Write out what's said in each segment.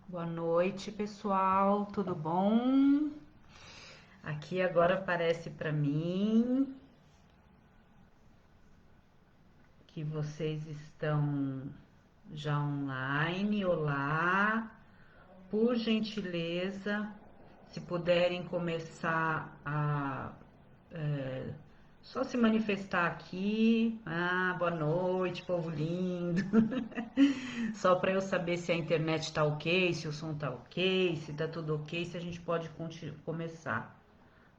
Boa noite, pessoal. Tudo bom? Aqui agora aparece para mim que vocês estão já online. Olá. Por gentileza, se puderem começar a é, só se manifestar aqui. Ah, boa noite, povo lindo. Só para eu saber se a internet tá ok, se o som tá ok, se tá tudo ok, se a gente pode começar.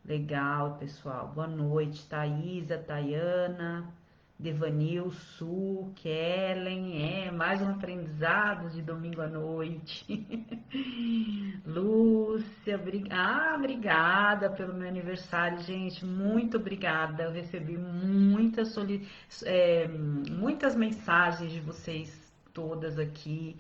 Legal, pessoal. Boa noite, Thaisa, Tayana, Devanil, Su, Kellen. Mais um aprendizado de domingo à noite. Lúcia, obrigada pelo meu aniversário, gente. Muito obrigada. Eu recebi muitas mensagens de vocês todas aqui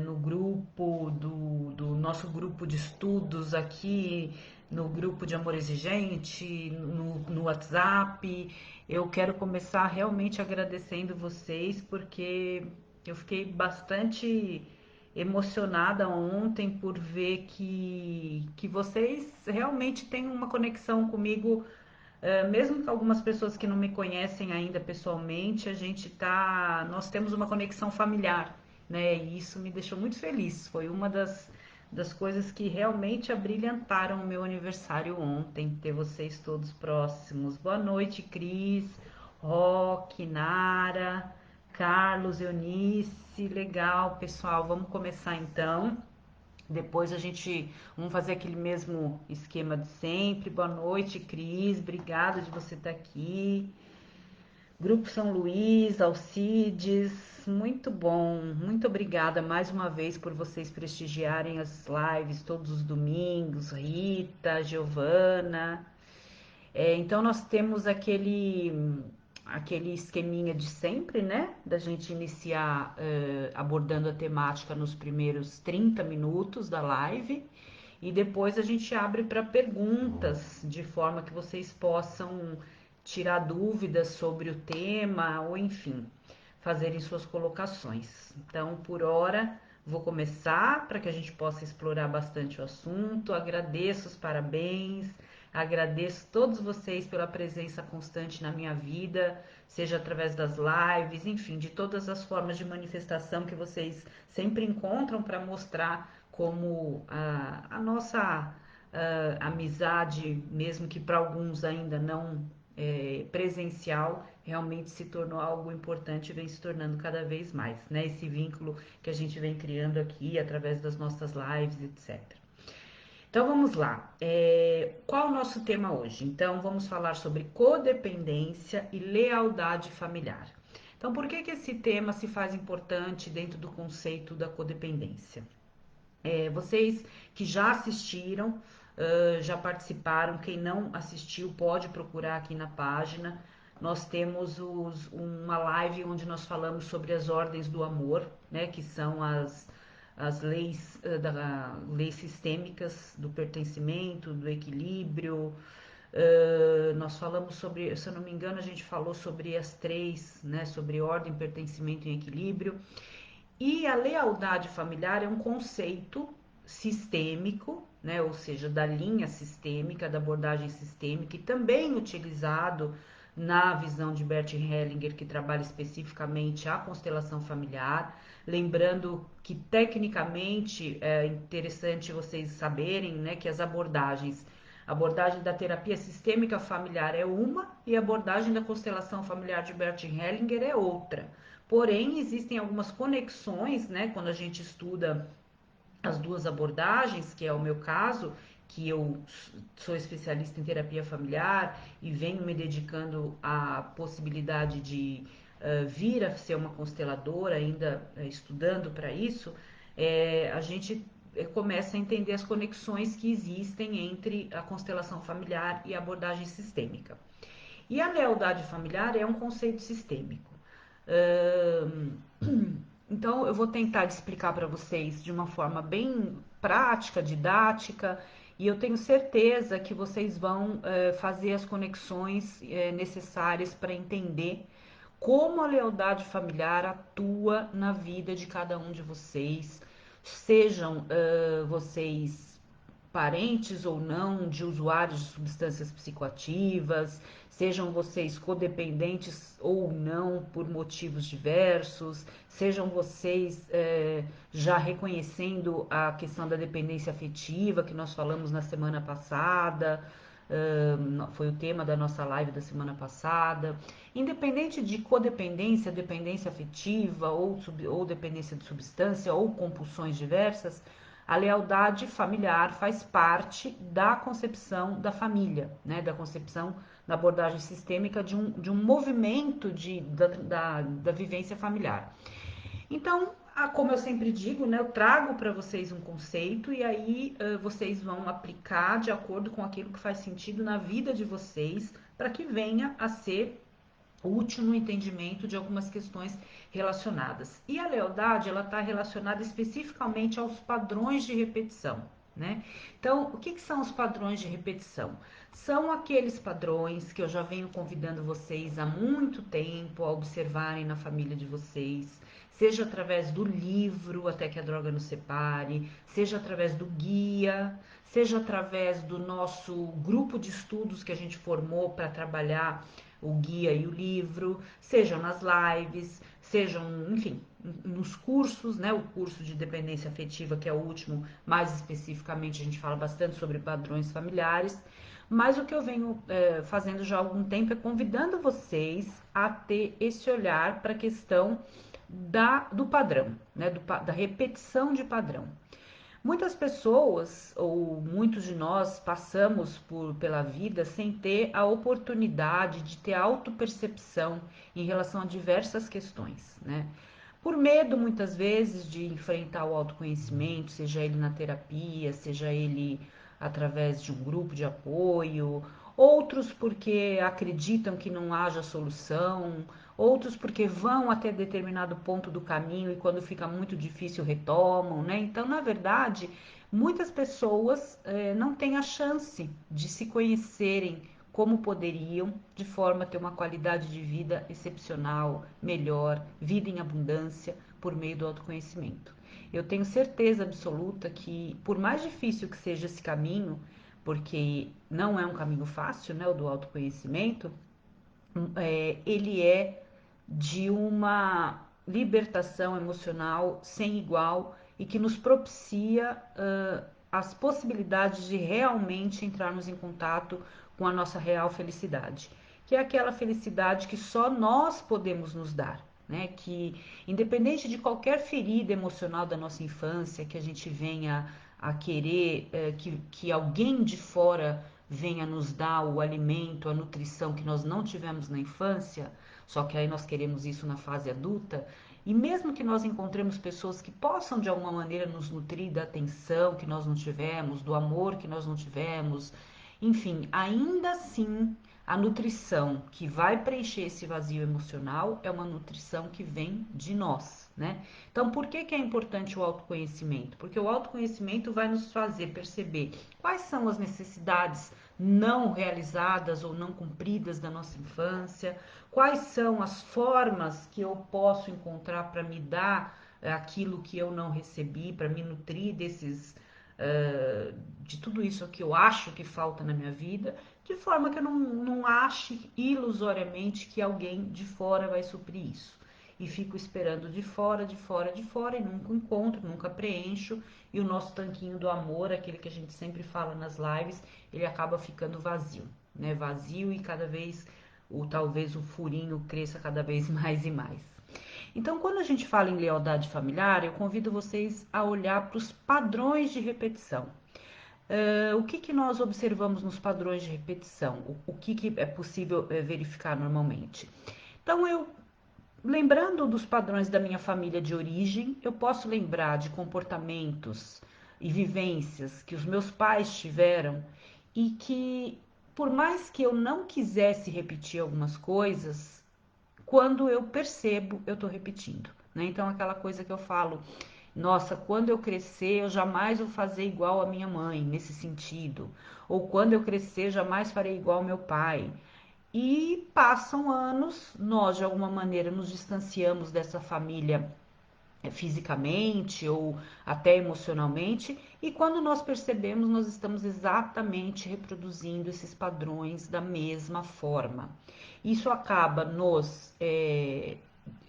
no grupo do nosso grupo de estudos aqui, no grupo de Amor Exigente, no WhatsApp. Eu quero começar realmente agradecendo vocês, porque eu fiquei bastante emocionada ontem por ver que vocês realmente têm uma conexão comigo, mesmo que algumas pessoas que não me conhecem ainda pessoalmente, nós temos uma conexão familiar, né? E isso me deixou muito feliz. Foi uma das coisas que realmente abrilhantaram o meu aniversário ontem, ter vocês todos próximos. Boa noite, Cris, Roque, Nara, Carlos, Eunice. Legal, pessoal. Vamos começar então. Depois vamos fazer aquele mesmo esquema de sempre. Boa noite, Cris. Obrigada de você estar aqui. Grupo São Luís, Alcides, muito bom. Muito obrigada mais uma vez por vocês prestigiarem as lives todos os domingos. Rita, Giovana. Então nós temos aquele esqueminha de sempre, né? Da gente iniciar abordando a temática nos primeiros 30 minutos da live e depois a gente abre para perguntas, de forma que vocês possam tirar dúvidas sobre o tema ou enfim, fazerem suas colocações. Então, por hora, vou começar para que a gente possa explorar bastante o assunto. Agradeço os parabéns, agradeço todos vocês pela presença constante na minha vida, seja através das lives, enfim, de todas as formas de manifestação que vocês sempre encontram para mostrar como a nossa amizade, mesmo que para alguns ainda não presencial, realmente se tornou algo importante e vem se tornando cada vez mais, né? Esse vínculo que a gente vem criando aqui através das nossas lives, etc. Então vamos lá. Qual é o nosso tema hoje? Então vamos falar sobre codependência e lealdade familiar. Então, por que esse tema se faz importante dentro do conceito da codependência? Vocês que já assistiram, já participaram, quem não assistiu pode procurar aqui na página. Nós temos uma live onde nós falamos sobre as ordens do amor, né, que são as leis, leis sistêmicas do pertencimento, do equilíbrio. Nós falamos sobre, se eu não me engano, a gente falou sobre as três, né, sobre ordem, pertencimento e equilíbrio. E a lealdade familiar é um conceito sistêmico, né, ou seja, da linha sistêmica, da abordagem sistêmica, e também utilizado na visão de Bert Hellinger, que trabalha especificamente a constelação familiar. Lembrando que, tecnicamente, é interessante vocês saberem, né, que a abordagem da terapia sistêmica familiar é uma e a abordagem da constelação familiar de Bert Hellinger é outra. Porém, existem algumas conexões, né, quando a gente estuda as duas abordagens, que é o meu caso, que eu sou especialista em terapia familiar e venho me dedicando à possibilidade de vir a ser uma consteladora, ainda estudando para isso, a gente começa a entender as conexões que existem entre a constelação familiar e a abordagem sistêmica. E a lealdade familiar é um conceito sistêmico. Então, eu vou tentar explicar para vocês de uma forma bem prática, didática, e eu tenho certeza que vocês vão fazer as conexões necessárias para entender como a lealdade familiar atua na vida de cada um de vocês, sejam vocês parentes ou não de usuários de substâncias psicoativas, sejam vocês codependentes ou não por motivos diversos, sejam vocês já reconhecendo a questão da dependência afetiva que nós falamos na semana passada, foi o tema da nossa live da semana passada. Independente de codependência, dependência afetiva ou dependência de substância ou compulsões diversas, a lealdade familiar faz parte da concepção da família, né? Da concepção da abordagem sistêmica de um movimento da vivência familiar. Então, como eu sempre digo, né, eu trago para vocês um conceito e aí vocês vão aplicar de acordo com aquilo que faz sentido na vida de vocês, para que venha a ser útil no entendimento de algumas questões relacionadas. E a lealdade, ela está relacionada especificamente aos padrões de repetição, né? Então, o que são os padrões de repetição? São aqueles padrões que eu já venho convidando vocês há muito tempo a observarem na família de vocês, seja através do livro Até que a Droga Nos Separe, seja através do guia, seja através do nosso grupo de estudos que a gente formou para trabalhar o guia e o livro, sejam nas lives, sejam, enfim, nos cursos, né? O curso de dependência afetiva, que é o último, mais especificamente, a gente fala bastante sobre padrões familiares. Mas o que eu venho fazendo já há algum tempo é convidando vocês a ter esse olhar para a questão do padrão, né? Da repetição de padrão. Muitas pessoas, ou muitos de nós, passamos pela vida sem ter a oportunidade de ter autopercepção em relação a diversas questões, né? Por medo, muitas vezes, de enfrentar o autoconhecimento, seja ele na terapia, seja ele através de um grupo de apoio, outros porque acreditam que não haja solução, outros porque vão até determinado ponto do caminho e quando fica muito difícil retomam, né? Então, na verdade, muitas pessoas não têm a chance de se conhecerem como poderiam, de forma a ter uma qualidade de vida excepcional, melhor, vida em abundância, por meio do autoconhecimento. Eu tenho certeza absoluta que, por mais difícil que seja esse caminho, porque não é um caminho fácil, né, o do autoconhecimento, ele é de uma libertação emocional sem igual e que nos propicia as possibilidades de realmente entrarmos em contato com a nossa real felicidade, que é aquela felicidade que só nós podemos nos dar, né? Que independente de qualquer ferida emocional da nossa infância que a gente venha a querer que alguém de fora venha nos dar o alimento, a nutrição que nós não tivemos na infância, só que aí nós queremos isso na fase adulta, e mesmo que nós encontremos pessoas que possam de alguma maneira nos nutrir da atenção que nós não tivemos, do amor que nós não tivemos, enfim, ainda assim a nutrição que vai preencher esse vazio emocional é uma nutrição que vem de nós, né? Então, por que é importante o autoconhecimento? Porque o autoconhecimento vai nos fazer perceber quais são as necessidades não realizadas ou não cumpridas da nossa infância, quais são as formas que eu posso encontrar para me dar aquilo que eu não recebi, para me nutrir de tudo isso que eu acho que falta na minha vida, de forma que eu não ache ilusoriamente que alguém de fora vai suprir isso. E fico esperando de fora, de fora, de fora, e nunca encontro, nunca preencho, e o nosso tanquinho do amor, aquele que a gente sempre fala nas lives, ele acaba ficando vazio, né? Vazio e cada vez, talvez o furinho cresça cada vez mais e mais. Então, quando a gente fala em lealdade familiar, eu convido vocês a olhar para os padrões de repetição. O que nós observamos nos padrões de repetição? O que é possível verificar normalmente? Então, lembrando dos padrões da minha família de origem, eu posso lembrar de comportamentos e vivências que os meus pais tiveram e que, por mais que eu não quisesse repetir algumas coisas, quando eu percebo, eu tô repetindo, né? Então, aquela coisa que eu falo, nossa, quando eu crescer, eu jamais vou fazer igual a minha mãe, nesse sentido. Ou quando eu crescer, jamais farei igual ao meu pai. E passam anos, nós de alguma maneira nos distanciamos dessa família fisicamente ou até emocionalmente, e quando nós percebemos, nós estamos exatamente reproduzindo esses padrões da mesma forma. Isso acaba nos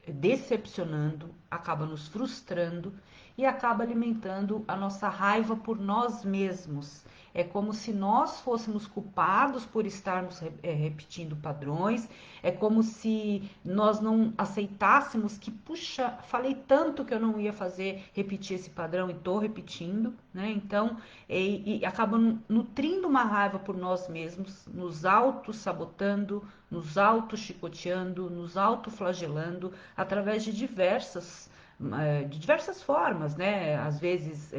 decepcionando, acaba nos frustrando e acaba alimentando a nossa raiva por nós mesmos. É como se nós fôssemos culpados por estarmos repetindo padrões, é como se nós não aceitássemos que, puxa, falei tanto que eu não ia repetir esse padrão e tô repetindo, né? Então, e acaba nutrindo uma raiva por nós mesmos, nos auto-sabotando, nos auto-chicoteando, nos auto-flagelando, através de diversas formas, né? Às vezes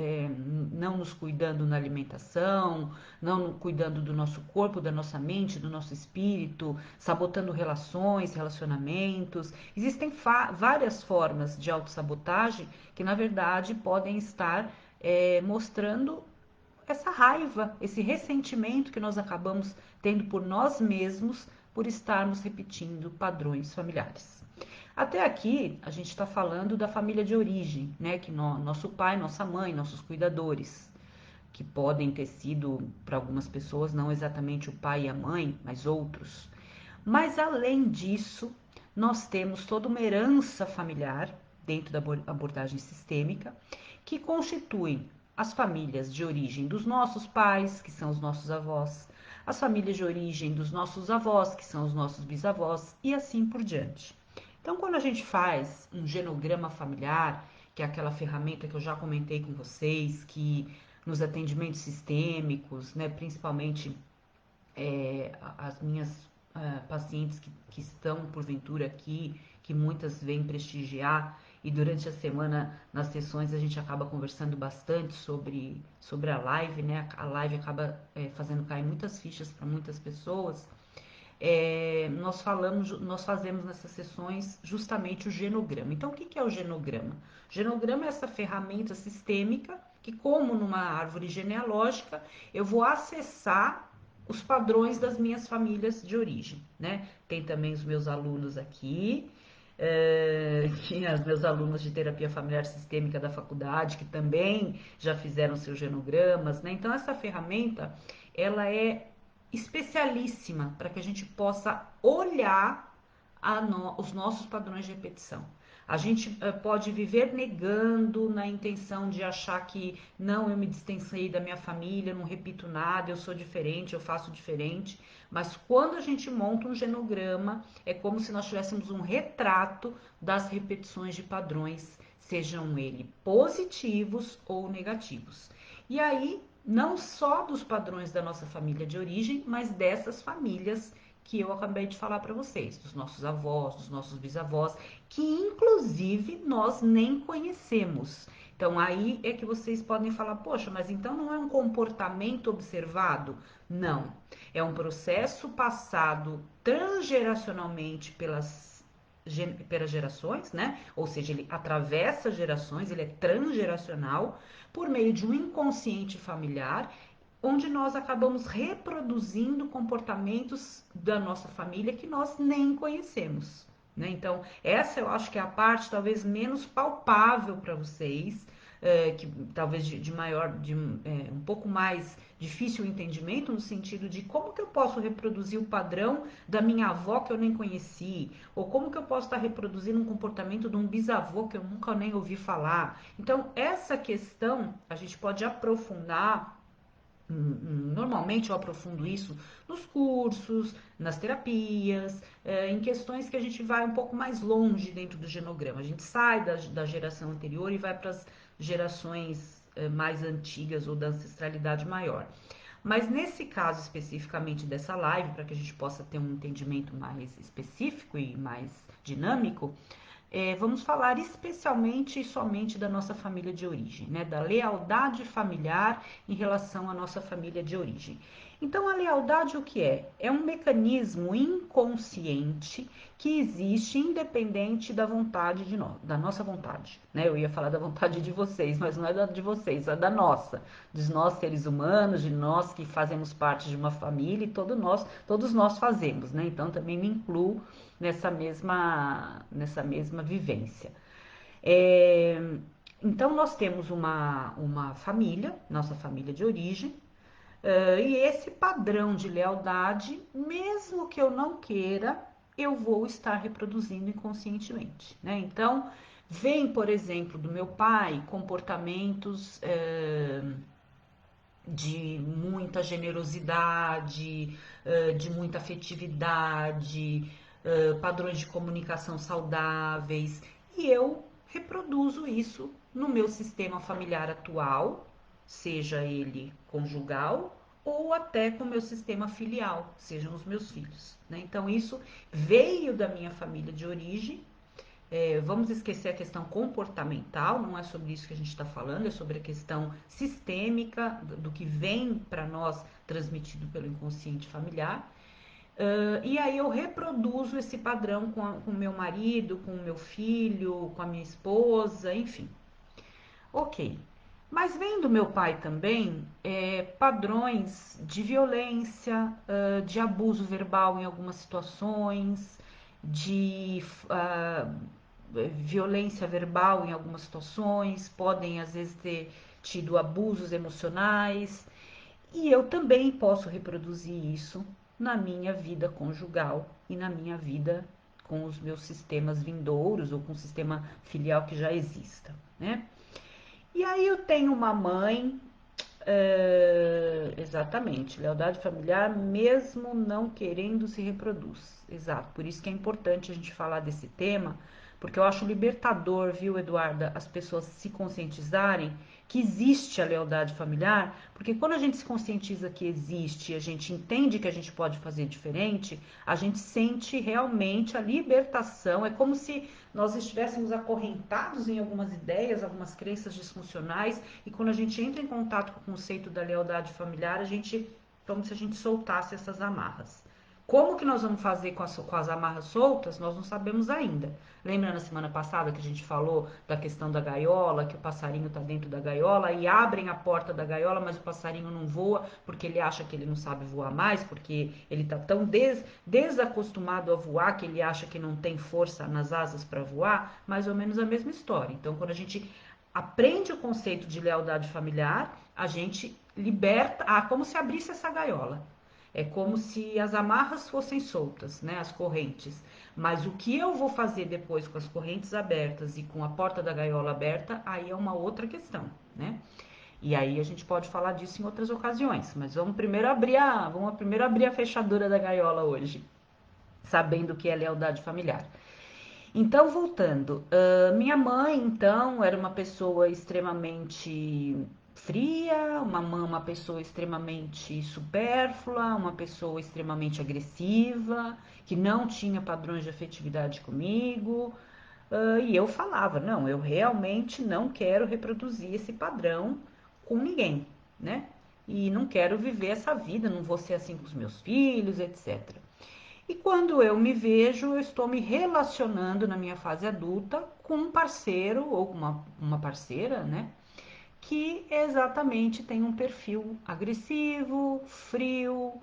não nos cuidando na alimentação, não cuidando do nosso corpo, da nossa mente, do nosso espírito, sabotando relações, relacionamentos. Existem várias formas de autossabotagem que, na verdade, podem estar mostrando essa raiva, esse ressentimento que nós acabamos tendo por nós mesmos por estarmos repetindo padrões familiares. Até aqui, a gente está falando da família de origem, né? Que nosso pai, nossa mãe, nossos cuidadores, que podem ter sido, para algumas pessoas, não exatamente o pai e a mãe, mas outros. Mas além disso, nós temos toda uma herança familiar dentro da abordagem sistêmica, que constitui as famílias de origem dos nossos pais, que são os nossos avós, as famílias de origem dos nossos avós, que são os nossos bisavós, e assim por diante. Então, quando a gente faz um genograma familiar, que é aquela ferramenta que eu já comentei com vocês, que nos atendimentos sistêmicos, né, principalmente as minhas pacientes que estão porventura aqui, que muitas vêm prestigiar, e durante a semana nas sessões a gente acaba conversando bastante sobre a live, né? A live acaba fazendo cair muitas fichas para muitas pessoas. Nós fazemos nessas sessões justamente o genograma. Então, o que é o genograma? O genograma é essa ferramenta sistêmica que, como numa árvore genealógica, eu vou acessar os padrões das minhas famílias de origem, né? Tem também os meus alunos aqui, os meus alunos de terapia familiar sistêmica da faculdade, que também já fizeram seus genogramas, né? Então, essa ferramenta, ela é especialíssima para que a gente possa olhar os nossos padrões de repetição. A gente pode viver negando na intenção de achar que não, eu me distanciei da minha família, não repito nada, eu sou diferente, eu faço diferente. Mas quando a gente monta um genograma, é como se nós tivéssemos um retrato das repetições de padrões, sejam eles positivos ou negativos. E aí, não só dos padrões da nossa família de origem, mas dessas famílias que eu acabei de falar para vocês, dos nossos avós, dos nossos bisavós, que inclusive nós nem conhecemos. Então aí é que vocês podem falar, poxa, mas então não é um comportamento observado? Não, é um processo passado transgeracionalmente pelas gerações, né? Ou seja, ele atravessa gerações, ele é transgeracional por meio de um inconsciente familiar, onde nós acabamos reproduzindo comportamentos da nossa família que nós nem conhecemos, né? Então, essa eu acho que é a parte talvez menos palpável para vocês, que talvez de maior, um pouco mais difícil o entendimento, no sentido de como que eu posso reproduzir o padrão da minha avó que eu nem conheci, ou como que eu posso estar reproduzindo um comportamento de um bisavô que eu nunca nem ouvi falar. Então, essa questão a gente pode aprofundar. Normalmente eu aprofundo isso nos cursos, nas terapias, em questões que a gente vai um pouco mais longe dentro do genograma. A gente sai da geração anterior e vai para as gerações mais antigas ou da ancestralidade maior. Mas nesse caso especificamente dessa live, para que a gente possa ter um entendimento mais específico e mais dinâmico, vamos falar especialmente e somente da nossa família de origem, né? Da lealdade familiar em relação à nossa família de origem. Então, a lealdade o que é? É um mecanismo inconsciente que existe independente da vontade da nossa vontade, né? Eu ia falar da vontade de vocês, mas não é da de vocês, é da nossa, dos nós seres humanos, de nós que fazemos parte de uma família e todos nós fazemos, né? Então, também me incluo nessa mesma vivência. Então, nós temos uma família, nossa família de origem, e esse padrão de lealdade, mesmo que eu não queira, eu vou estar reproduzindo inconscientemente, né? Então, vem, por exemplo, do meu pai comportamentos de muita generosidade, de muita afetividade, padrões de comunicação saudáveis, e eu reproduzo isso no meu sistema familiar atual, seja ele conjugal ou até com o meu sistema filial, sejam os meus filhos, né? Então isso veio da minha família de origem. Vamos esquecer a questão comportamental, não é sobre isso que a gente está falando, é sobre a questão sistêmica do que vem para nós transmitido pelo inconsciente familiar. E aí eu reproduzo esse padrão com o meu marido, com o meu filho, com a minha esposa, enfim. Ok. Mas vem do meu pai também padrões de violência, de abuso verbal em algumas situações, de violência verbal em algumas situações, podem às vezes ter tido abusos emocionais, e eu também posso reproduzir isso na minha vida conjugal e na minha vida com os meus sistemas vindouros ou com o sistema filial que já exista, né? E aí eu tenho uma mãe, exatamente, lealdade familiar, mesmo não querendo se reproduz. Exato, por isso que é importante a gente falar desse tema, porque eu acho libertador, viu, Eduarda, as pessoas se conscientizarem que existe a lealdade familiar, porque quando a gente se conscientiza que existe, a gente entende que a gente pode fazer diferente, a gente sente realmente a libertação. É como se nós estivéssemos acorrentados em algumas ideias, algumas crenças disfuncionais, e quando a gente entra em contato com o conceito da lealdade familiar, a gente, como se a gente soltasse essas amarras. Como que nós vamos fazer com as amarras soltas, nós não sabemos ainda. Lembra na semana passada que a gente falou da questão da gaiola, que o passarinho está dentro da gaiola e abrem a porta da gaiola, mas o passarinho não voa porque ele acha que ele não sabe voar mais, porque ele está tão desacostumado a voar que ele acha que não tem força nas asas para voar? Mais ou menos a mesma história. Então, quando a gente aprende o conceito de lealdade familiar, a gente liberta, como se abrisse essa gaiola. É como se as amarras fossem soltas, né, as correntes. Mas o que eu vou fazer depois com as correntes abertas e com a porta da gaiola aberta, aí é uma outra questão, né? E aí a gente pode falar disso em outras ocasiões, mas vamos primeiro abrir a fechadura da gaiola hoje, sabendo o que é lealdade familiar. Então, voltando, minha mãe, então, era uma pessoa extremamente fria, uma pessoa extremamente supérflua, uma pessoa extremamente agressiva, que não tinha padrões de afetividade comigo. E eu falava, não, eu realmente não quero reproduzir esse padrão com ninguém, né? E não quero viver essa vida, não vou ser assim com os meus filhos, etc. E quando eu me vejo, eu estou me relacionando na minha fase adulta com um parceiro ou com uma parceira, né? Que exatamente tem um perfil agressivo, frio,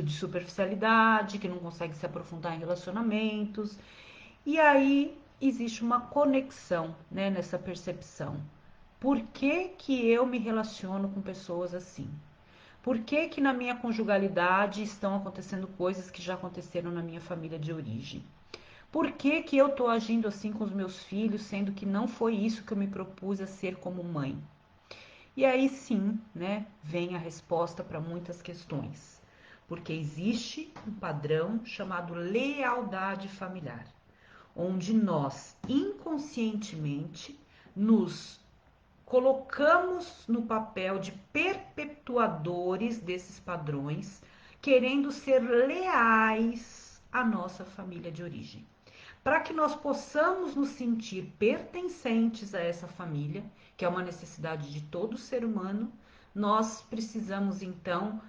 de superficialidade, que não consegue se aprofundar em relacionamentos. E aí existe uma conexão, né, nessa percepção. Por que que eu me relaciono com pessoas assim? Por que que na minha conjugalidade estão acontecendo coisas que já aconteceram na minha família de origem? Por que que eu estou agindo assim com os meus filhos, sendo que não foi isso que eu me propus a ser como mãe? E aí sim, né, vem a resposta para muitas questões. Porque existe um padrão chamado lealdade familiar, onde nós inconscientemente nos colocamos no papel de perpetuadores desses padrões, querendo ser leais à nossa família de origem. Para que nós possamos nos sentir pertencentes a essa família, que é uma necessidade de todo ser humano, nós precisamos então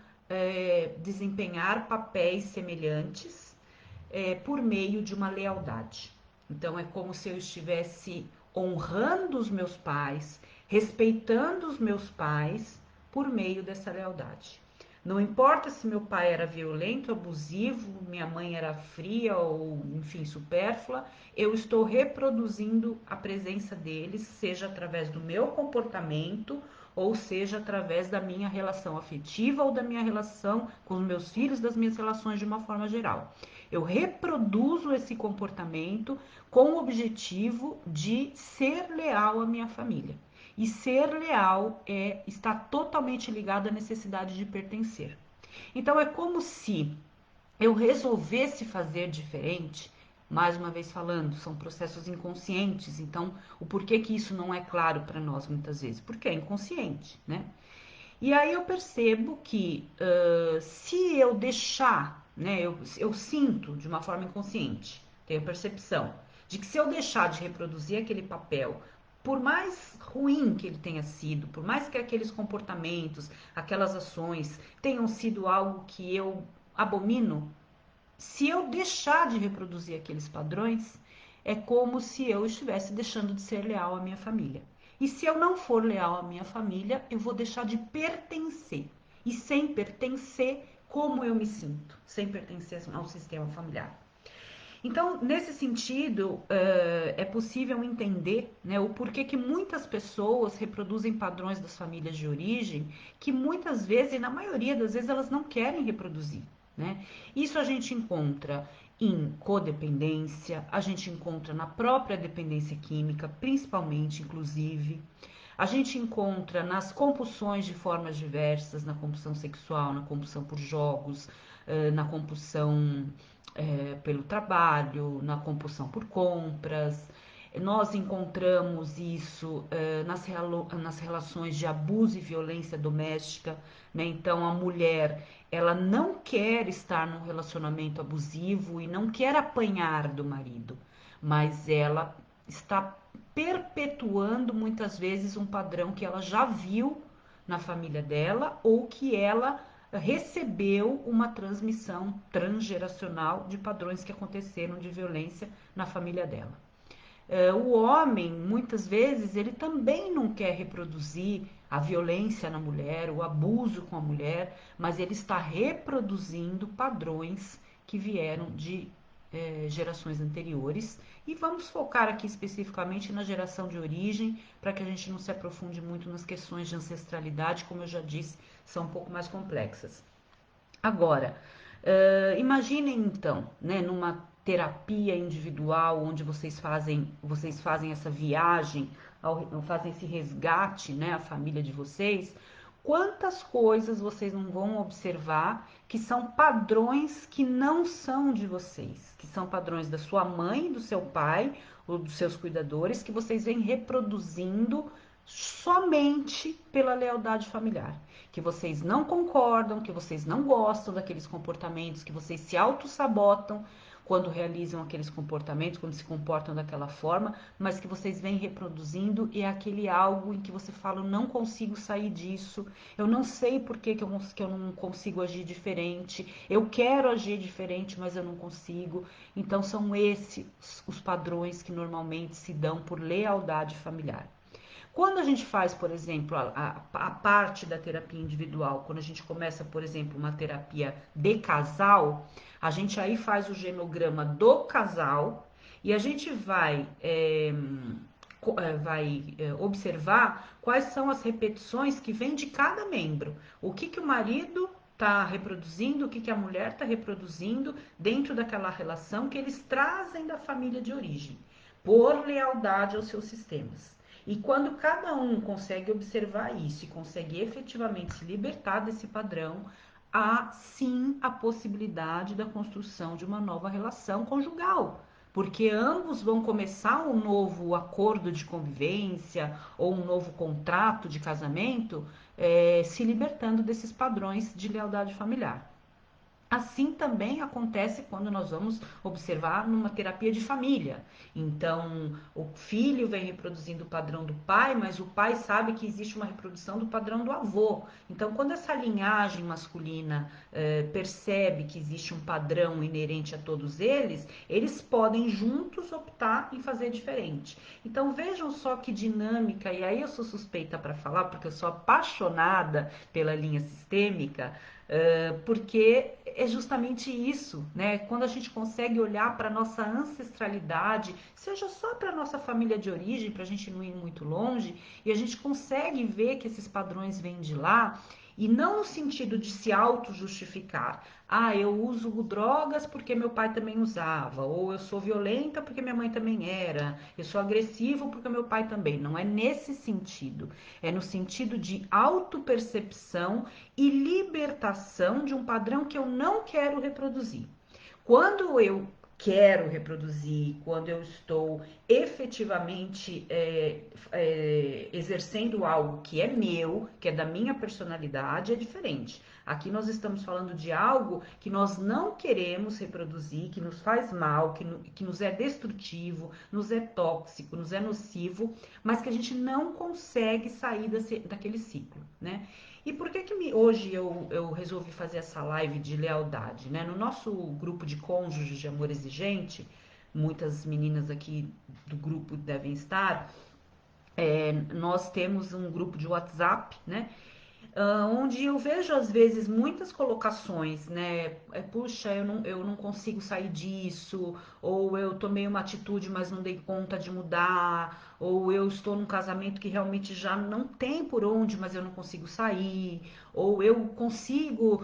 desempenhar papéis semelhantes por meio de uma lealdade. Então é como se eu estivesse honrando os meus pais, respeitando os meus pais por meio dessa lealdade. Não importa se meu pai era violento, abusivo, minha mãe era fria ou, enfim, supérflua, eu estou reproduzindo a presença deles, seja através do meu comportamento ou seja através da minha relação afetiva ou da minha relação com os meus filhos, das minhas relações de uma forma geral. Eu reproduzo esse comportamento com o objetivo de ser leal à minha família. E ser leal está totalmente ligado à necessidade de pertencer. Então é como se eu resolvesse fazer diferente, mais uma vez falando, são processos inconscientes, então o porquê que isso não é claro para nós muitas vezes? Porque é inconsciente, né? E aí eu percebo que se eu deixar, né, eu sinto de uma forma inconsciente, tenho a percepção de que se eu deixar de reproduzir aquele papel, por mais ruim que ele tenha sido, por mais que aqueles comportamentos, aquelas ações tenham sido algo que eu abomino, se eu deixar de reproduzir aqueles padrões, é como se eu estivesse deixando de ser leal à minha família. E se eu não for leal à minha família, eu vou deixar de pertencer. E sem pertencer, como eu me sinto? Sem pertencer ao sistema familiar. Então, nesse sentido, é possível entender, né, o porquê que muitas pessoas reproduzem padrões das famílias de origem que muitas vezes, e na maioria das vezes, elas não querem reproduzir. Né? Isso a gente encontra em codependência, a gente encontra na própria dependência química, principalmente, inclusive. A gente encontra nas compulsões de formas diversas, na compulsão sexual, na compulsão por jogos, na compulsão pelo trabalho, na compulsão por compras. Nós encontramos isso nas relações de abuso e violência doméstica, né? Então a mulher ela não quer estar num relacionamento abusivo e não quer apanhar do marido, mas ela está perpetuando muitas vezes um padrão que ela já viu na família dela ou que ela recebeu uma transmissão transgeracional de padrões que aconteceram de violência na família dela. O homem, muitas vezes, ele também não quer reproduzir a violência na mulher, o abuso com a mulher, mas ele está reproduzindo padrões que vieram de gerações anteriores. E vamos focar aqui especificamente na geração de origem, para que a gente não se aprofunde muito nas questões de ancestralidade, como eu já disse, são um pouco mais complexas. Agora, imaginem então, né, numa terapia individual, onde vocês fazem essa viagem, fazem esse resgate, né, a família de vocês, quantas coisas vocês não vão observar que são padrões que não são de vocês, que são padrões da sua mãe, do seu pai, ou dos seus cuidadores, que vocês vêm reproduzindo somente pela lealdade familiar. Que vocês não concordam, que vocês não gostam daqueles comportamentos, que vocês se auto-sabotam quando realizam aqueles comportamentos, quando se comportam daquela forma, mas que vocês vêm reproduzindo e é aquele algo em que você fala, eu não consigo sair disso, eu não sei por que eu não consigo agir diferente, eu quero agir diferente, mas eu não consigo. Então são esses os padrões que normalmente se dão por lealdade familiar. Quando a gente faz, por exemplo, a parte da terapia individual, quando a gente começa, por exemplo, uma terapia de casal, a gente aí faz o genograma do casal e a gente vai observar quais são as repetições que vêm de cada membro. O que o marido está reproduzindo, o que a mulher está reproduzindo dentro daquela relação que eles trazem da família de origem, por lealdade aos seus sistemas. E quando cada um consegue observar isso e consegue efetivamente se libertar desse padrão, há sim a possibilidade da construção de uma nova relação conjugal. Porque ambos vão começar um novo acordo de convivência ou um novo contrato de casamento, se libertando desses padrões de lealdade familiar. Assim também acontece quando nós vamos observar numa terapia de família. Então, o filho vem reproduzindo o padrão do pai, mas o pai sabe que existe uma reprodução do padrão do avô. Então, quando essa linhagem masculina percebe que existe um padrão inerente a todos eles, eles podem juntos optar em fazer diferente. Então, vejam só que dinâmica, e aí eu sou suspeita para falar, porque eu sou apaixonada pela linha sistêmica. porque é justamente isso, né? Quando a gente consegue olhar para nossa ancestralidade, seja só para nossa família de origem, para a gente não ir muito longe, e a gente consegue ver que esses padrões vêm de lá, e não no sentido de se auto-justificar. Ah, eu uso drogas porque meu pai também usava, ou eu sou violenta porque minha mãe também era, eu sou agressivo porque meu pai também. Não é nesse sentido. É no sentido de autopercepção e libertação de um padrão que eu não quero reproduzir. Quando eu quero reproduzir, quando eu estou efetivamente exercendo algo que é meu, que é da minha personalidade, é diferente. Aqui nós estamos falando de algo que nós não queremos reproduzir, que nos faz mal, que nos é destrutivo, nos é tóxico, nos é nocivo, mas que a gente não consegue sair daquele ciclo, né? E por que hoje eu resolvi fazer essa live de lealdade, né? No nosso grupo de cônjuges de amor exigente, muitas meninas aqui do grupo devem estar, nós temos um grupo de WhatsApp, né? Onde eu vejo às vezes muitas colocações, né? Puxa, eu não consigo sair disso, ou eu tomei uma atitude, mas não dei conta de mudar, ou eu estou num casamento que realmente já não tem por onde, mas eu não consigo sair, ou eu consigo,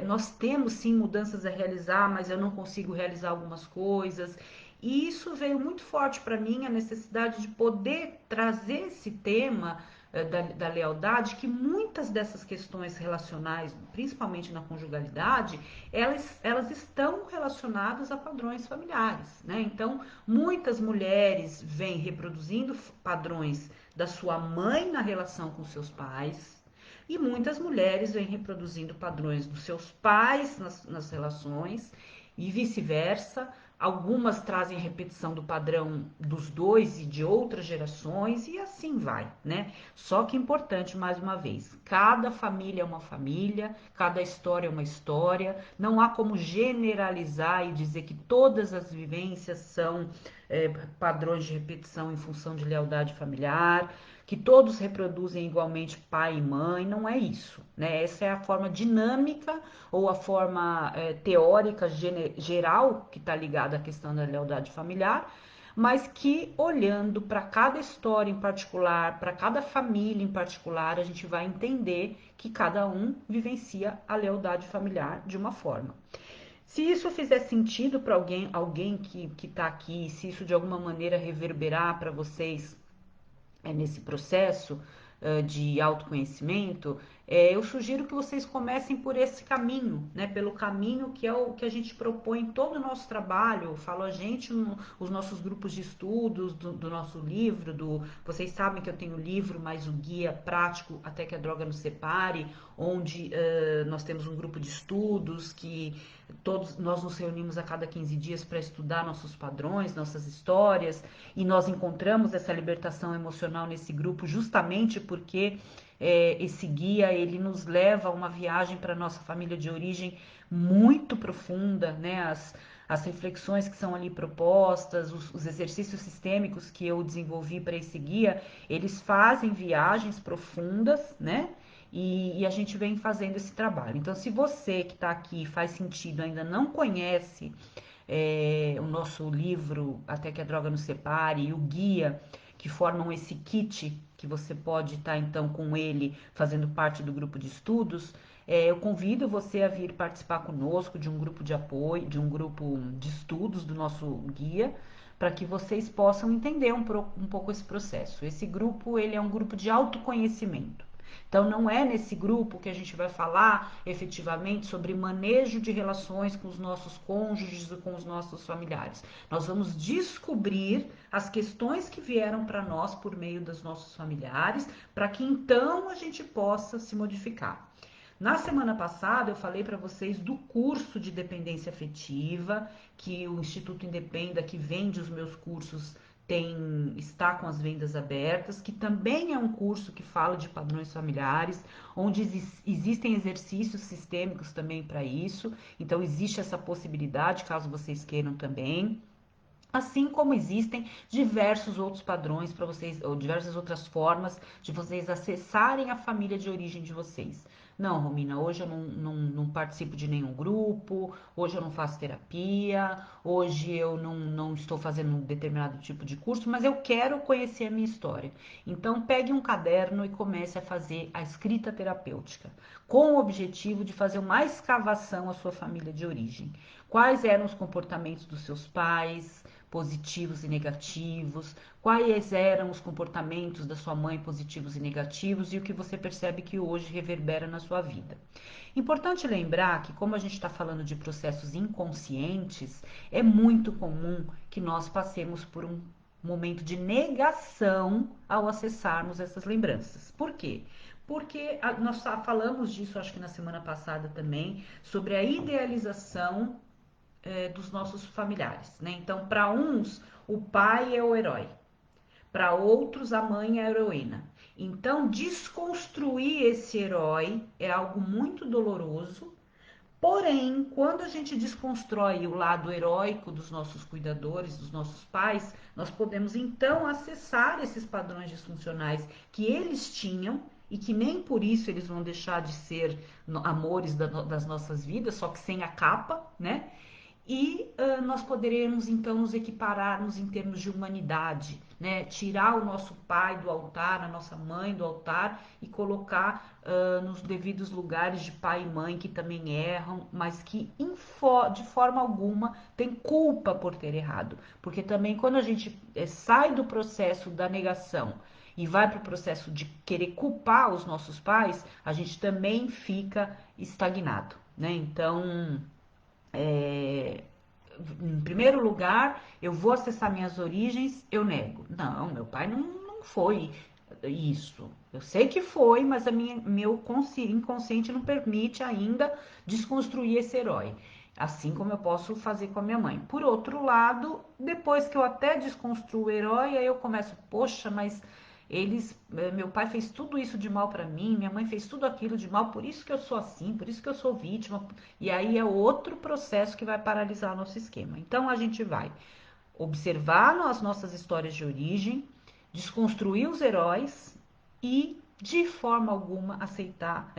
nós temos sim mudanças a realizar, mas eu não consigo realizar algumas coisas. E isso veio muito forte para mim, a necessidade de poder trazer esse tema da lealdade, que muitas dessas questões relacionais, principalmente na conjugalidade, elas estão relacionadas a padrões familiares, né? Então, muitas mulheres vêm reproduzindo padrões da sua mãe na relação com seus pais, e muitas mulheres vêm reproduzindo padrões dos seus pais nas relações, e vice-versa. Algumas trazem repetição do padrão dos dois e de outras gerações, e assim vai, né? Só que é importante, mais uma vez, cada família é uma família, cada história é uma história, não há como generalizar e dizer que todas as vivências são padrões de repetição em função de lealdade familiar, que todos reproduzem igualmente pai e mãe, não é isso, né? Essa é a forma dinâmica ou a forma teórica geral que está ligada à questão da lealdade familiar, mas que olhando para cada história em particular, para cada família em particular, a gente vai entender que cada um vivencia a lealdade familiar de uma forma. Se isso fizer sentido para alguém que está aqui, se isso de alguma maneira reverberar para vocês nesse processo de autoconhecimento, eu sugiro que vocês comecem por esse caminho, né? Pelo caminho que é o que a gente propõe em todo o nosso trabalho. Eu falo a gente, os nossos grupos de estudos, do nosso livro, vocês sabem que eu tenho o livro, mais o guia prático Até que a Droga Nos Separe, onde nós temos um grupo de estudos que todos nós nos reunimos a cada 15 dias para estudar nossos padrões, nossas histórias, e nós encontramos essa libertação emocional nesse grupo justamente porque esse guia ele nos leva a uma viagem para nossa família de origem muito profunda, né? As reflexões que são ali propostas, os exercícios sistêmicos que eu desenvolvi para esse guia, eles fazem viagens profundas, né? E a gente vem fazendo esse trabalho. Então, se você que está aqui faz sentido, ainda não conhece o nosso livro Até que a Droga Nos Separe e o guia que formam esse kit que você pode estar então com ele fazendo parte do grupo de estudos, eu convido você a vir participar conosco de um grupo de apoio, de um grupo de estudos do nosso guia, para que vocês possam entender um pouco esse processo. Esse grupo ele é um grupo de autoconhecimento. Então, não é nesse grupo que a gente vai falar efetivamente sobre manejo de relações com os nossos cônjuges e com os nossos familiares. Nós vamos descobrir as questões que vieram para nós por meio dos nossos familiares, para que então a gente possa se modificar. Na semana passada eu falei para vocês do curso de dependência afetiva, que o Instituto Independa, que vende os meus cursos, está com as vendas abertas, que também é um curso que fala de padrões familiares, onde existem exercícios sistêmicos também para isso. Então existe essa possibilidade, caso vocês queiram também. Assim como existem diversos outros padrões para vocês, ou diversas outras formas de vocês acessarem a família de origem de vocês. Não, Romina, hoje eu não participo de nenhum grupo, hoje eu não faço terapia, hoje eu não estou fazendo um determinado tipo de curso, mas eu quero conhecer a minha história. Então, pegue um caderno e comece a fazer a escrita terapêutica, com o objetivo de fazer uma escavação à sua família de origem. Quais eram os comportamentos dos seus pais, positivos e negativos? Quais eram os comportamentos da sua mãe, positivos e negativos, e o que você percebe que hoje reverbera na sua vida? Importante lembrar que, como a gente está falando de processos inconscientes, é muito comum que nós passemos por um momento de negação ao acessarmos essas lembranças. Por quê? Porque nós falamos disso, acho que na semana passada também, sobre a idealização dos nossos familiares, né? Então, para uns, o pai é o herói, para outros, a mãe é a heroína. Então, desconstruir esse herói é algo muito doloroso. Porém, quando a gente desconstrói o lado heróico dos nossos cuidadores, dos nossos pais, nós podemos então acessar esses padrões disfuncionais que eles tinham e que nem por isso eles vão deixar de ser amores das nossas vidas, só que sem a capa, né? E nós poderemos então nos equipararmos em termos de humanidade, né? Tirar o nosso pai do altar, a nossa mãe do altar e colocar nos devidos lugares de pai e mãe que também erram, mas que de forma alguma tem culpa por ter errado. Porque também quando a gente sai do processo da negação e vai para o processo de querer culpar os nossos pais, a gente também fica estagnado, né? Então, em primeiro lugar, eu vou acessar minhas origens, eu nego. Não, meu pai não foi isso. Eu sei que foi, mas meu inconsciente não permite ainda desconstruir esse herói. Assim como eu posso fazer com a minha mãe. Por outro lado, depois que eu até desconstruo o herói, aí eu começo, poxa, mas meu pai fez tudo isso de mal para mim, minha mãe fez tudo aquilo de mal, por isso que eu sou assim, por isso que eu sou vítima. E aí é outro processo que vai paralisar o nosso esquema. Então a gente vai observar as nossas histórias de origem, desconstruir os heróis e de forma alguma aceitar,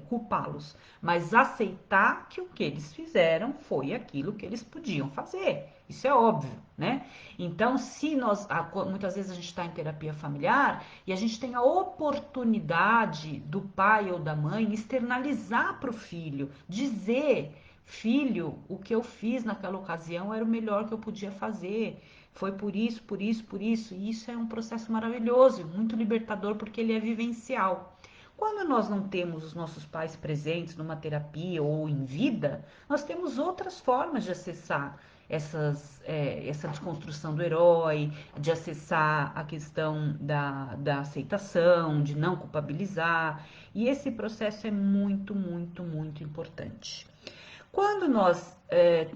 culpá-los, mas aceitar que o que eles fizeram foi aquilo que eles podiam fazer. Isso é óbvio, né? Então, se nós, muitas vezes a gente está em terapia familiar e a gente tem a oportunidade do pai ou da mãe externalizar para o filho, dizer: filho, o que eu fiz naquela ocasião era o melhor que eu podia fazer. Foi por isso, por isso, por isso. E isso é um processo maravilhoso, muito libertador, porque ele é vivencial. Quando nós não temos os nossos pais presentes numa terapia ou em vida, nós temos outras formas de acessar essa desconstrução do herói, de acessar a questão da aceitação, de não culpabilizar. E esse processo é muito, muito, muito importante. Quando nós,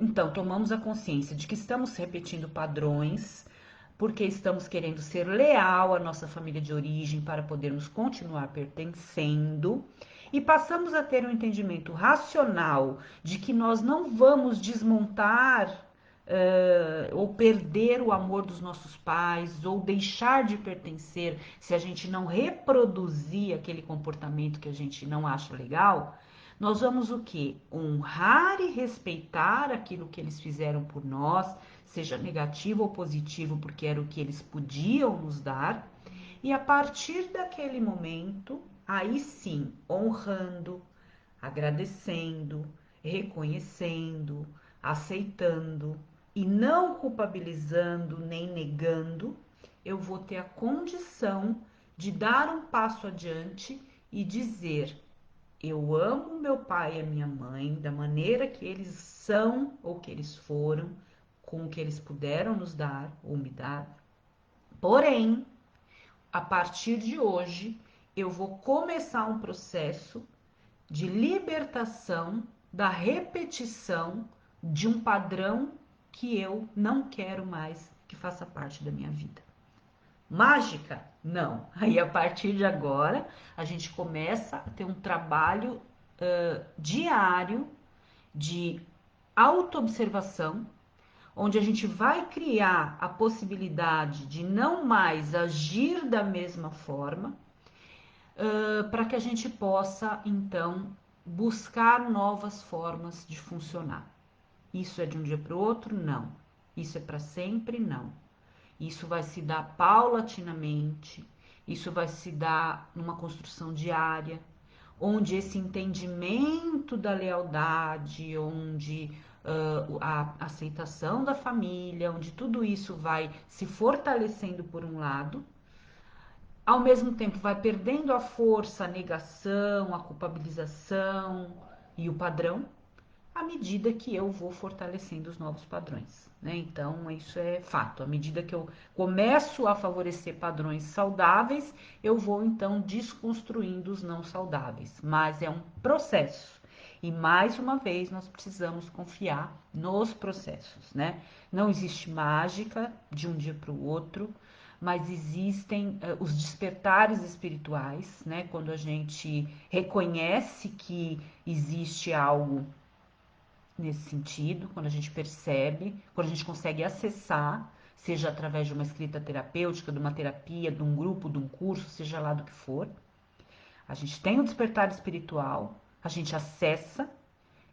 então, tomamos a consciência de que estamos repetindo padrões, porque estamos querendo ser leal à nossa família de origem para podermos continuar pertencendo, e passamos a ter um entendimento racional de que nós não vamos desmontar ou perder o amor dos nossos pais, ou deixar de pertencer se a gente não reproduzir aquele comportamento que a gente não acha legal, nós vamos o quê? Honrar e respeitar aquilo que eles fizeram por nós, seja negativo ou positivo, porque era o que eles podiam nos dar. E a partir daquele momento, aí sim, honrando, agradecendo, reconhecendo, aceitando e não culpabilizando nem negando, eu vou ter a condição de dar um passo adiante e dizer: eu amo meu pai e a minha mãe da maneira que eles são ou que eles foram, com o que eles puderam nos dar ou me dar. Porém, a partir de hoje, eu vou começar um processo de libertação da repetição de um padrão que eu não quero mais que faça parte da minha vida. Mágica? Não. Aí a partir de agora a gente começa a ter um trabalho diário de autoobservação, onde a gente vai criar a possibilidade de não mais agir da mesma forma, para que a gente possa então buscar novas formas de funcionar. Isso é de um dia para o outro? Não. Isso é para sempre? Não. Isso vai se dar paulatinamente, isso vai se dar numa construção diária, onde esse entendimento da lealdade, onde a aceitação da família, onde tudo isso vai se fortalecendo por um lado, ao mesmo tempo vai perdendo a força, a negação, a culpabilização e o padrão, à medida que eu vou fortalecendo os novos padrões, né? Então, isso é fato. À medida que eu começo a favorecer padrões saudáveis, eu vou então desconstruindo os não saudáveis. Mas é um processo. E mais uma vez, nós precisamos confiar nos processos, né? Não existe mágica de um dia para o outro, mas existem os despertares espirituais, né? Quando a gente reconhece que existe algo nesse sentido, quando a gente percebe, quando a gente consegue acessar, seja através de uma escrita terapêutica, de uma terapia, de um grupo, de um curso, seja lá do que for. A gente tem o despertar espiritual, a gente acessa,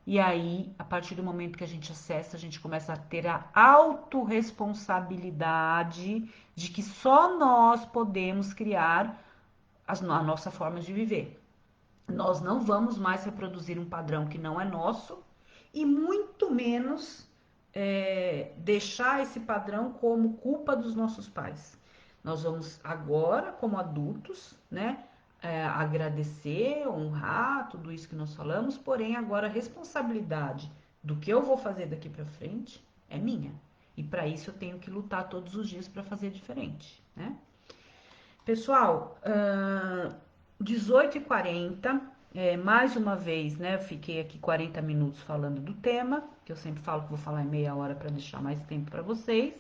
e aí, a partir do momento que a gente acessa, a gente começa a ter a autorresponsabilidade de que só nós podemos criar a nossa forma de viver. Nós não vamos mais reproduzir um padrão que não é nosso e muito menos deixar esse padrão como culpa dos nossos pais. Nós vamos agora, como adultos, né, agradecer, honrar tudo isso que nós falamos, porém agora a responsabilidade do que eu vou fazer daqui para frente é minha. E para isso eu tenho que lutar todos os dias para fazer diferente, né? Pessoal, 18h40, mais uma vez, né? Eu fiquei aqui 40 minutos falando do tema, que eu sempre falo que vou falar em meia hora para deixar mais tempo para vocês,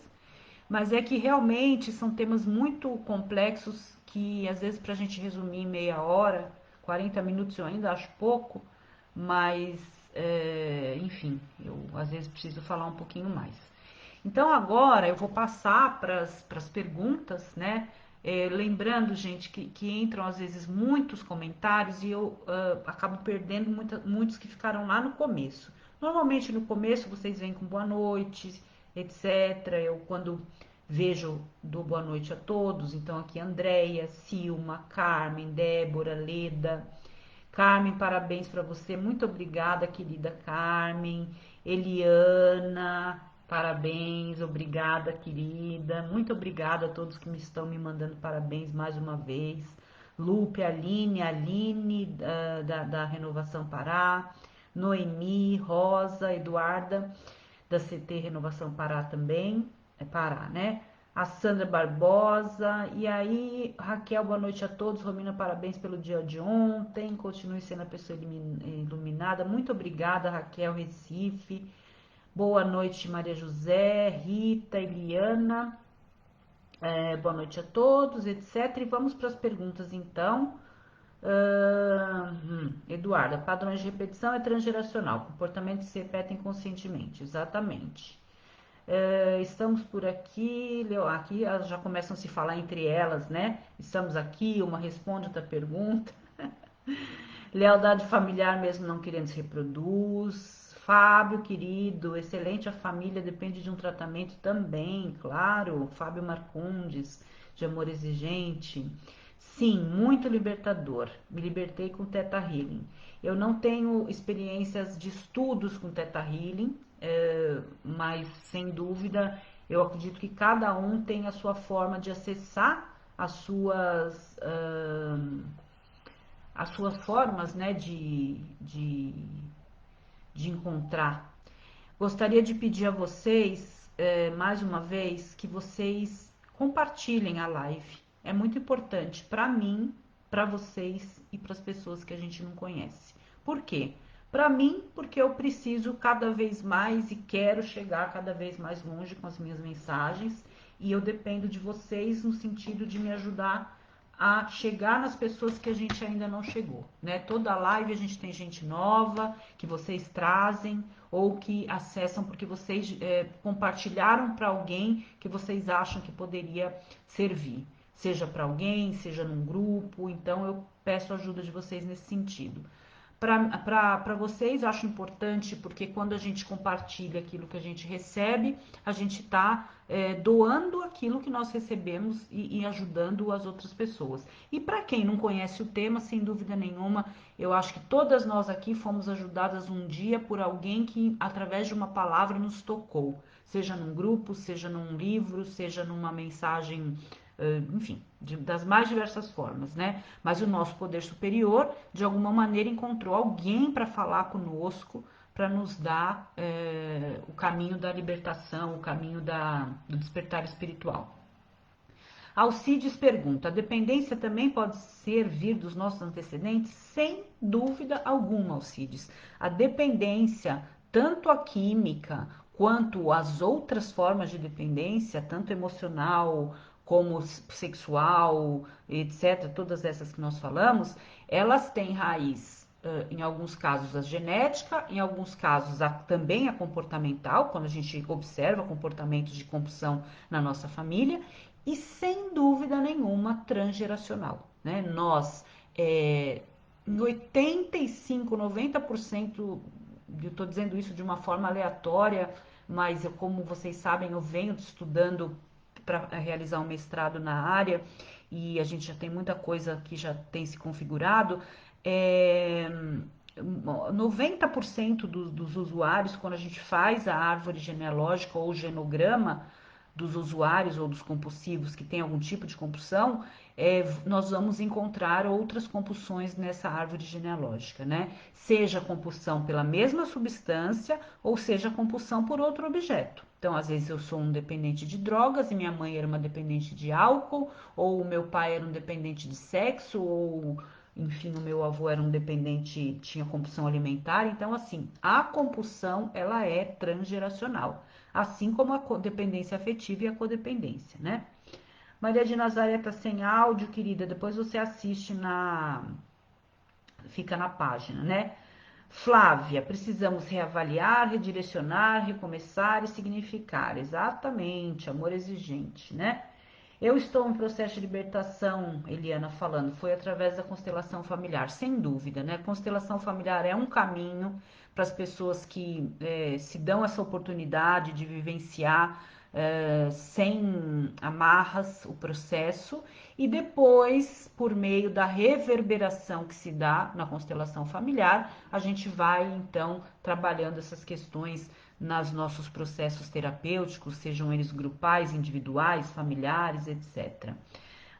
mas é que realmente são temas muito complexos que às vezes para a gente resumir em meia hora, 40 minutos eu ainda acho pouco, mas enfim, eu às vezes preciso falar um pouquinho mais. Então agora eu vou passar para as perguntas, né? Lembrando, gente, que entram às vezes muitos comentários e eu acabo perdendo muitos que ficaram lá no começo. Normalmente no começo vocês vêm com boa noite, etc. Eu quando vejo dou boa noite a todos. Então aqui Andréia, Silma, Carmen, Débora, Leda. Carmen, parabéns para você. Muito obrigada, querida Carmen. Eliana, parabéns. Obrigada, querida. Muito obrigada a todos que me estão me mandando parabéns mais uma vez. Lupe, Aline da Renovação Pará. Noemi, Rosa, Eduarda, da CT Renovação Pará também. É Pará, né? A Sandra Barbosa, e aí, Raquel, boa noite a todos. Romina, parabéns pelo dia de ontem. Continue sendo a pessoa iluminada. Muito obrigada, Raquel Recife. Boa noite, Maria José, Rita, Eliana. Boa noite a todos, etc. E vamos para as perguntas então. Eduarda, padrões de repetição é transgeracional. Comportamentos se repetem conscientemente. Exatamente. Estamos por aqui, aqui elas já começam a se falar entre elas, né? Estamos aqui, uma responde, outra pergunta. Lealdade familiar mesmo não querendo se reproduz. Fábio, querido, excelente, a família depende de um tratamento também, claro. Fábio Marcondes, de Amor Exigente. Sim, muito libertador. Me libertei com Theta Healing. Eu não tenho experiências de estudos com Theta Healing, mas sem dúvida eu acredito que cada um tem a sua forma de acessar as suas formas, né, de encontrar. Gostaria de pedir a vocês, mais uma vez, que vocês compartilhem a live. É muito importante para mim, para vocês e para as pessoas que a gente não conhece. Por quê? Para mim, porque eu preciso cada vez mais e quero chegar cada vez mais longe com as minhas mensagens e eu dependo de vocês no sentido de me ajudar a chegar nas pessoas que a gente ainda não chegou, né? Toda live a gente tem gente nova que vocês trazem ou que acessam porque vocês compartilharam para alguém que vocês acham que poderia servir, seja para alguém, seja num grupo. Então eu peço a ajuda de vocês nesse sentido. Para vocês, acho importante, porque quando a gente compartilha aquilo que a gente recebe, a gente está doando aquilo que nós recebemos e ajudando as outras pessoas. E para quem não conhece o tema, sem dúvida nenhuma, eu acho que todas nós aqui fomos ajudadas um dia por alguém que, através de uma palavra, nos tocou. Seja num grupo, seja num livro, seja numa mensagem, enfim, das mais diversas formas, né? Mas o nosso poder superior, de alguma maneira, encontrou alguém para falar conosco, para nos dar o caminho da libertação, o caminho do despertar espiritual. Alcides pergunta: a dependência também pode vir dos nossos antecedentes? Sem dúvida alguma, Alcides. A dependência, tanto a química quanto as outras formas de dependência, tanto emocional como sexual, etc., todas essas que nós falamos, elas têm raiz, em alguns casos, a genética, em alguns casos também a comportamental, quando a gente observa comportamentos de compulsão na nossa família, e sem dúvida nenhuma transgeracional, né? Nós, em 85, 90%, eu estou dizendo isso de uma forma aleatória, mas como vocês sabem, eu venho estudando para realizar um mestrado na área e a gente já tem muita coisa que já tem se configurado. 90% dos usuários, quando a gente faz a árvore genealógica ou o genograma dos usuários ou dos compulsivos que tem algum tipo de compulsão, nós vamos encontrar outras compulsões nessa árvore genealógica, né? Seja compulsão pela mesma substância ou seja compulsão por outro objeto. Então, às vezes eu sou um dependente de drogas e minha mãe era uma dependente de álcool, ou o meu pai era um dependente de sexo, ou enfim, o meu avô era um dependente, tinha compulsão alimentar. Então, assim, a compulsão, ela é transgeracional, assim como a dependência afetiva e a codependência, né? Maria de Nazaré tá sem áudio, querida, depois você assiste fica na página, né? Flávia, precisamos reavaliar, redirecionar, recomeçar e significar. Exatamente, amor exigente, né? Eu estou em processo de libertação, Eliana falando, foi através da constelação familiar, sem dúvida, né? Constelação familiar é um caminho para as pessoas que se dão essa oportunidade de vivenciar sem amarras o processo e depois, por meio da reverberação que se dá na constelação familiar, a gente vai então trabalhando essas questões nos nossos processos terapêuticos, sejam eles grupais, individuais, familiares, etc.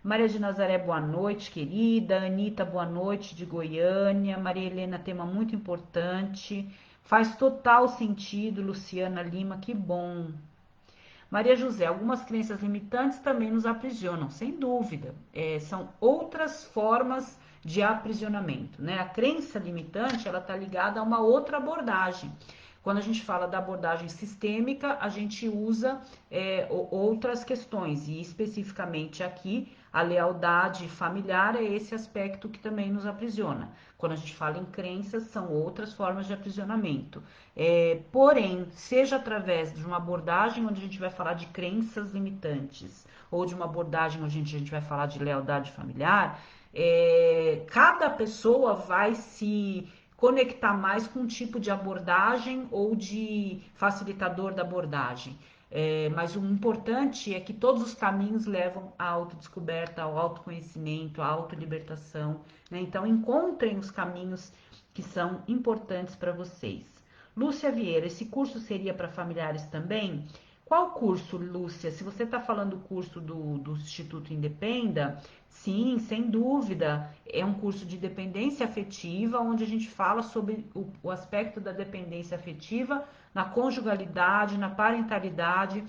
Maria de Nazaré, boa noite, querida. Anitta, boa noite, de Goiânia. Maria Helena, tema muito importante. Faz total sentido, Luciana Lima, que bom. Maria José, algumas crenças limitantes também nos aprisionam, sem dúvida. São outras formas de aprisionamento, né? A crença limitante, ela está ligada a uma outra abordagem. Quando a gente fala da abordagem sistêmica, a gente usa outras questões, e especificamente aqui, a lealdade familiar é esse aspecto que também nos aprisiona. Quando a gente fala em crenças, são outras formas de aprisionamento. Porém, seja através de uma abordagem onde a gente vai falar de crenças limitantes, ou de uma abordagem onde a gente vai falar de lealdade familiar, cada pessoa vai se conectar mais com um tipo de abordagem ou de facilitador da abordagem. Mas o importante é que todos os caminhos levam à autodescoberta, ao autoconhecimento, à autolibertação, né? Então encontrem os caminhos que são importantes para vocês. Lúcia Vieira, esse curso seria para familiares também? Qual curso, Lúcia? Se você está falando do curso do Instituto Independa, sim, sem dúvida. É um curso de dependência afetiva, onde a gente fala sobre o aspecto da dependência afetiva na conjugalidade, na parentalidade,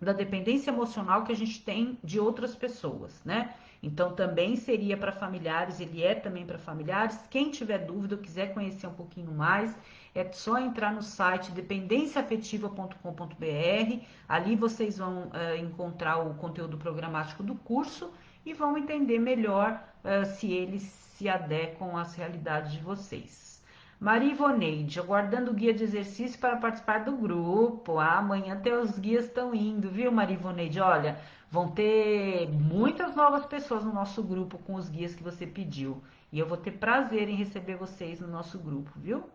da dependência emocional que a gente tem de outras pessoas, né? Então também seria para familiares, ele é também para familiares. Quem tiver dúvida ou quiser conhecer um pouquinho mais, é só entrar no site dependenciaafetiva.com.br. Ali vocês vão encontrar o conteúdo programático do curso e vão entender melhor se eles se adequam às realidades de vocês. Maria Ivoneide, aguardando o guia de exercício para participar do grupo. Amanhã até os guias estão indo, viu, Maria Ivoneide? Olha, vão ter muitas novas pessoas no nosso grupo com os guias que você pediu. E eu vou ter prazer em receber vocês no nosso grupo, viu?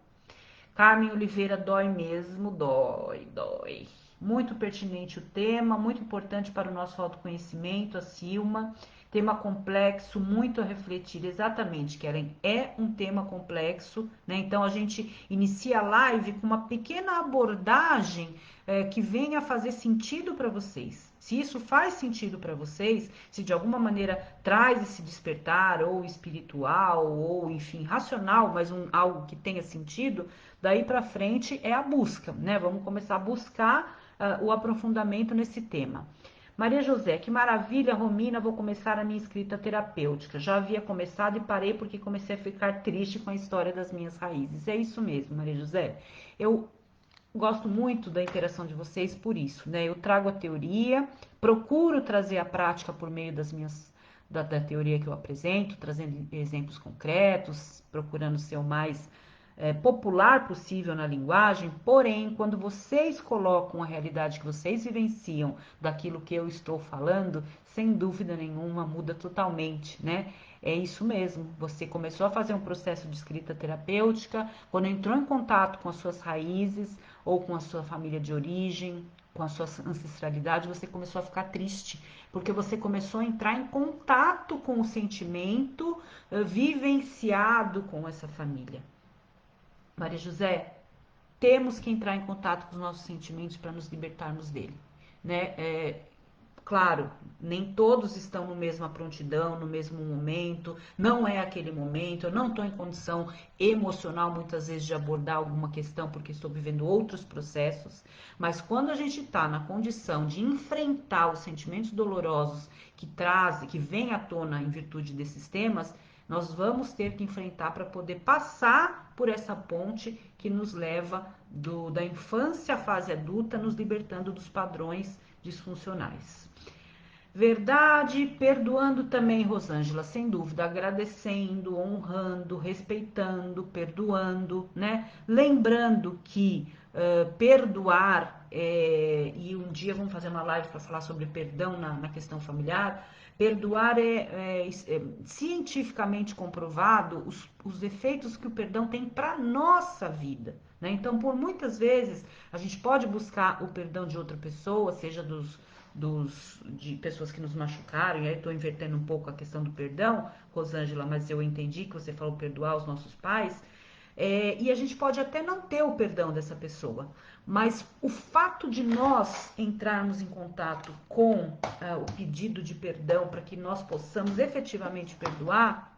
Carmen Oliveira, dói mesmo, dói, dói. Muito pertinente o tema, muito importante para o nosso autoconhecimento, a Silma. Tema complexo, muito a refletir, exatamente, Keren, é um tema complexo, né? Então a gente inicia a live com uma pequena abordagem que venha fazer sentido para vocês. Se isso faz sentido para vocês, se de alguma maneira traz esse despertar, ou espiritual, ou enfim, racional, mas algo que tenha sentido, daí para frente é a busca, né? Vamos começar a buscar o aprofundamento nesse tema. Maria José, que maravilha, Romina, vou começar a minha escrita terapêutica. Já havia começado e parei porque comecei a ficar triste com a história das minhas raízes. É isso mesmo, Maria José. Eu gosto muito da interação de vocês por isso, né? Eu trago a teoria, procuro trazer a prática por meio da teoria que eu apresento, trazendo exemplos concretos, procurando ser o mais popular possível na linguagem, porém, quando vocês colocam a realidade que vocês vivenciam daquilo que eu estou falando, sem dúvida nenhuma muda totalmente, né? É isso mesmo, você começou a fazer um processo de escrita terapêutica, quando entrou em contato com as suas raízes ou com a sua família de origem, com a sua ancestralidade, você começou a ficar triste, porque você começou a entrar em contato com o sentimento vivenciado com essa família. Maria José, temos que entrar em contato com os nossos sentimentos para nos libertarmos dele, né? Claro, nem todos estão na mesma prontidão, no mesmo momento, não é aquele momento, eu não estou em condição emocional muitas vezes de abordar alguma questão porque estou vivendo outros processos, mas quando a gente está na condição de enfrentar os sentimentos dolorosos que vêm à tona em virtude desses temas, nós vamos ter que enfrentar para poder passar por essa ponte que nos leva da infância à fase adulta, nos libertando dos padrões disfuncionais. Verdade, perdoando também, Rosângela, sem dúvida, agradecendo, honrando, respeitando, perdoando, né? Lembrando que perdoar, e um dia vamos fazer uma live para falar sobre perdão na questão familiar. Perdoar é cientificamente comprovado os efeitos que o perdão tem para nossa vida, né? Então, por muitas vezes, a gente pode buscar o perdão de outra pessoa, seja de pessoas que nos machucaram, e aí estou invertendo um pouco a questão do perdão, Rosângela, mas eu entendi que você falou perdoar os nossos pais, e a gente pode até não ter o perdão dessa pessoa, mas o fato de nós entrarmos em contato com o pedido de perdão para que nós possamos efetivamente perdoar,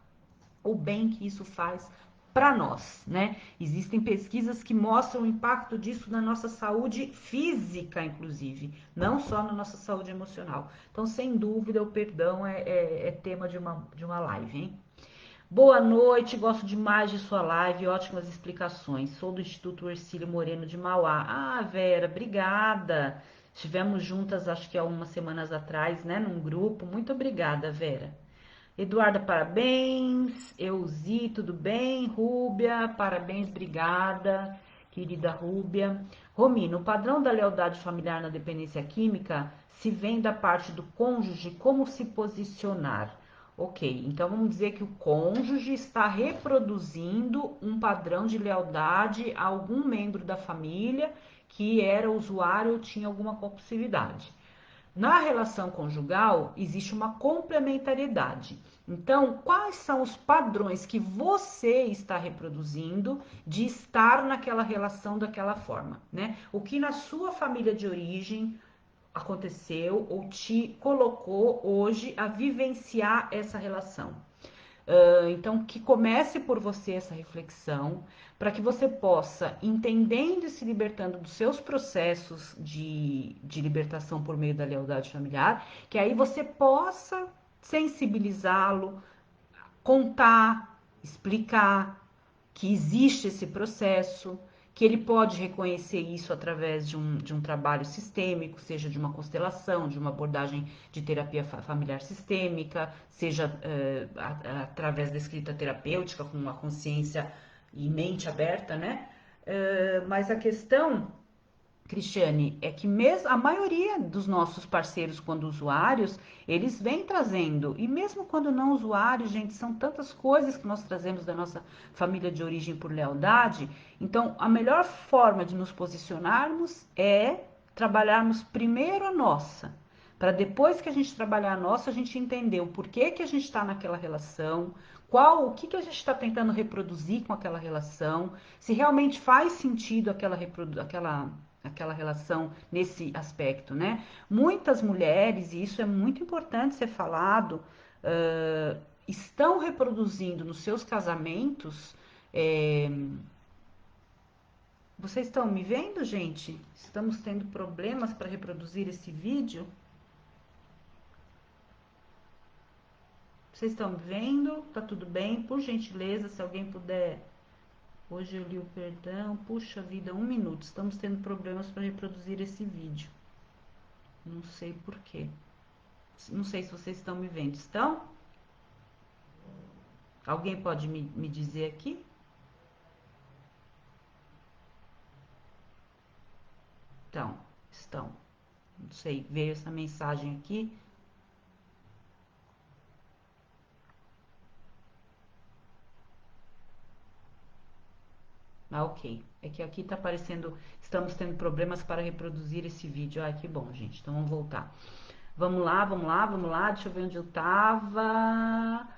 o bem que isso faz para nós, né? Existem pesquisas que mostram o impacto disso na nossa saúde física, inclusive, não só na nossa saúde emocional. Então, sem dúvida, o perdão é tema de uma live, hein? Boa noite, gosto demais de sua live, ótimas explicações. Sou do Instituto Hercílio Moreno de Mauá. Ah, Vera, obrigada. Estivemos juntas, acho que há umas semanas atrás, né, num grupo. Muito obrigada, Vera. Eduarda, parabéns. Euzi, tudo bem? Rúbia, parabéns, obrigada, querida Rúbia. Romino, o padrão da lealdade familiar na dependência química se vem da parte do cônjuge, como se posicionar? Ok, então vamos dizer que o cônjuge está reproduzindo um padrão de lealdade a algum membro da família que era usuário ou tinha alguma compulsividade. Na relação conjugal, existe uma complementariedade. Então, quais são os padrões que você está reproduzindo de estar naquela relação daquela forma, né? O que na sua família de origem aconteceu ou te colocou hoje a vivenciar essa relação? Então, que comece por você essa reflexão, para que você possa, entendendo e se libertando dos seus processos de libertação por meio da lealdade familiar, que aí você possa sensibilizá-lo, contar, explicar que existe esse processo, que ele pode reconhecer isso através de um trabalho sistêmico, seja de uma constelação, de uma abordagem de terapia familiar sistêmica, seja através da escrita terapêutica, com uma consciência e mente aberta, né? Mas a questão Cristiane, é que mesmo a maioria dos nossos parceiros, quando usuários, eles vêm trazendo, e mesmo quando não usuários, gente, são tantas coisas que nós trazemos da nossa família de origem por lealdade. Então, a melhor forma de nos posicionarmos é trabalharmos primeiro a nossa, para depois que a gente trabalhar a nossa, a gente entender o porquê que a gente está naquela relação, qual, o que que a gente está tentando reproduzir com aquela relação, se realmente faz sentido aquela relação nesse aspecto, né? Muitas mulheres, e isso é muito importante ser falado, estão reproduzindo nos seus casamentos. é, Vocês estão me vendo, gente? Estamos tendo problemas para reproduzir esse vídeo. Vocês estão me vendo? Tá tudo bem? Por gentileza, se alguém puder. Hoje eu li o perdão. Puxa vida, 1 minuto. Estamos tendo problemas para reproduzir esse vídeo. Não sei por quê. Não sei se vocês estão me vendo. Estão? Alguém pode me dizer aqui? Então, estão. Não sei, veio essa mensagem aqui. Ah, ok. É que aqui tá aparecendo, estamos tendo problemas para reproduzir esse vídeo. Ah, que bom, gente. Então vamos voltar. Vamos lá, vamos lá, vamos lá. Deixa eu ver onde eu tava.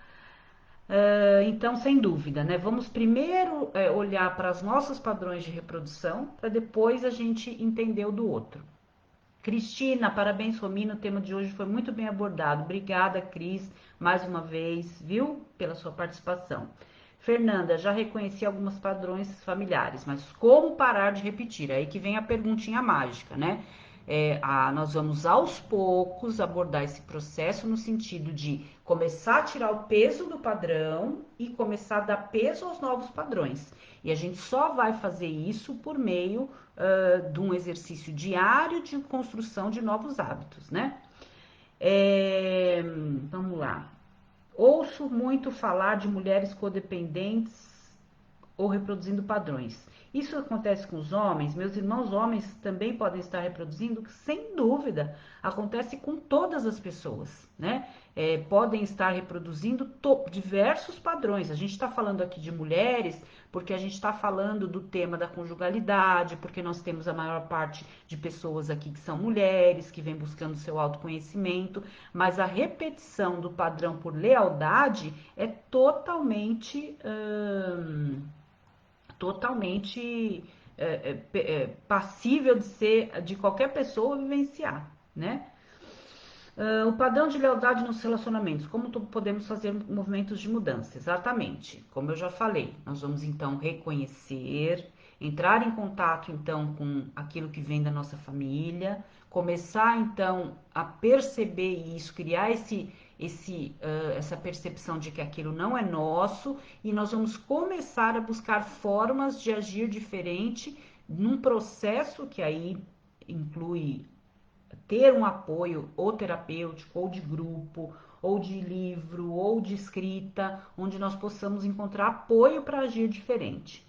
Então, sem dúvida, né? Vamos primeiro olhar para os nossos padrões de reprodução, para depois a gente entender o do outro. Cristina, parabéns, Romina. O tema de hoje foi muito bem abordado. Obrigada, Cris, mais uma vez, viu, pela sua participação. Fernanda, já reconheci alguns padrões familiares, mas como parar de repetir? Aí que vem a perguntinha mágica, né? Nós vamos aos poucos abordar esse processo no sentido de começar a tirar o peso do padrão e começar a dar peso aos novos padrões. E a gente só vai fazer isso por meio de um exercício diário de construção de novos hábitos, né? Vamos lá. Ouço muito falar de mulheres codependentes ou reproduzindo padrões. Isso acontece com os homens, meus irmãos homens também podem estar reproduzindo, sem dúvida, acontece com todas as pessoas, né? Podem estar reproduzindo diversos padrões. A gente está falando aqui de mulheres, porque a gente está falando do tema da conjugalidade, porque nós temos a maior parte de pessoas aqui que são mulheres, que vêm buscando seu autoconhecimento, mas a repetição do padrão por lealdade é totalmente passível de ser de qualquer pessoa vivenciar, né? O padrão de lealdade nos relacionamentos, como podemos fazer movimentos de mudança? Exatamente, como eu já falei, nós vamos então reconhecer, entrar em contato então com aquilo que vem da nossa família, começar então a perceber isso, criar essa percepção de que aquilo não é nosso e nós vamos começar a buscar formas de agir diferente num processo que aí inclui ter um apoio ou terapêutico, ou de grupo, ou de livro, ou de escrita, onde nós possamos encontrar apoio para agir diferente.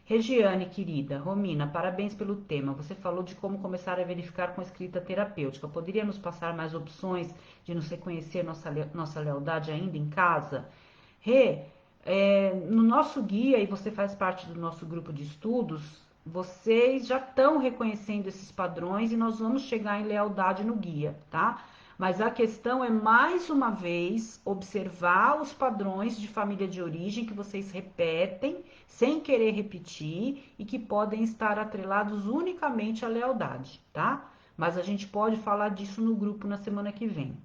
Regiane, querida, Romina, parabéns pelo tema. Você falou de como começar a verificar com a escrita terapêutica. Poderia nos passar mais opções de nos reconhecer nossa lealdade ainda em casa? Rê, no nosso guia, e você faz parte do nosso grupo de estudos, vocês já estão reconhecendo esses padrões e nós vamos chegar em lealdade no guia, tá? Mas a questão é, mais uma vez, observar os padrões de família de origem que vocês repetem, sem querer repetir, e que podem estar atrelados unicamente à lealdade, tá? Mas a gente pode falar disso no grupo na semana que vem.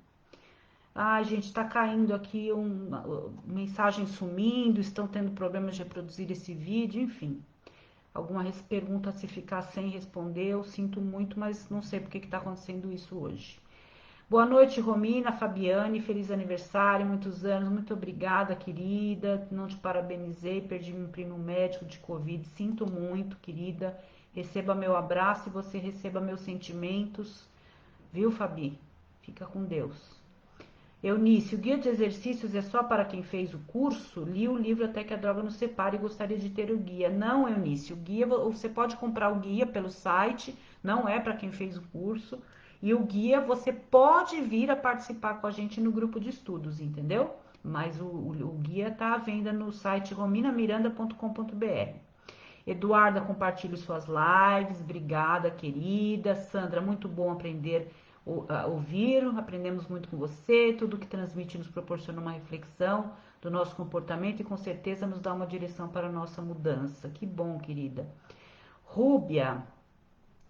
Ai, gente, tá caindo aqui mensagem sumindo, estão tendo problemas de reproduzir esse vídeo, enfim. Alguma pergunta se ficar sem responder, eu sinto muito, mas não sei por que está acontecendo isso hoje. Boa noite, Romina, Fabiane, feliz aniversário, muitos anos, muito obrigada, querida. Não te parabenizei, perdi meu primo médico de Covid, sinto muito, querida. Receba meu abraço e você receba meus sentimentos, viu, Fabi? Fica com Deus. Eunice, o guia de exercícios é só para quem fez o curso? Li o livro Até que a Droga Nos Separe e gostaria de ter o guia. Não, Eunice, o guia, você pode comprar o guia pelo site, não é para quem fez o curso. E o guia você pode vir a participar com a gente no grupo de estudos, entendeu? Mas o guia está à venda no site rominamiranda.com.br. Eduarda, compartilhe suas lives. Obrigada, querida. Sandra, muito bom aprender a ouvir. Aprendemos muito com você. Tudo que transmite nos proporciona uma reflexão do nosso comportamento e com certeza nos dá uma direção para a nossa mudança. Que bom, querida. Rúbia,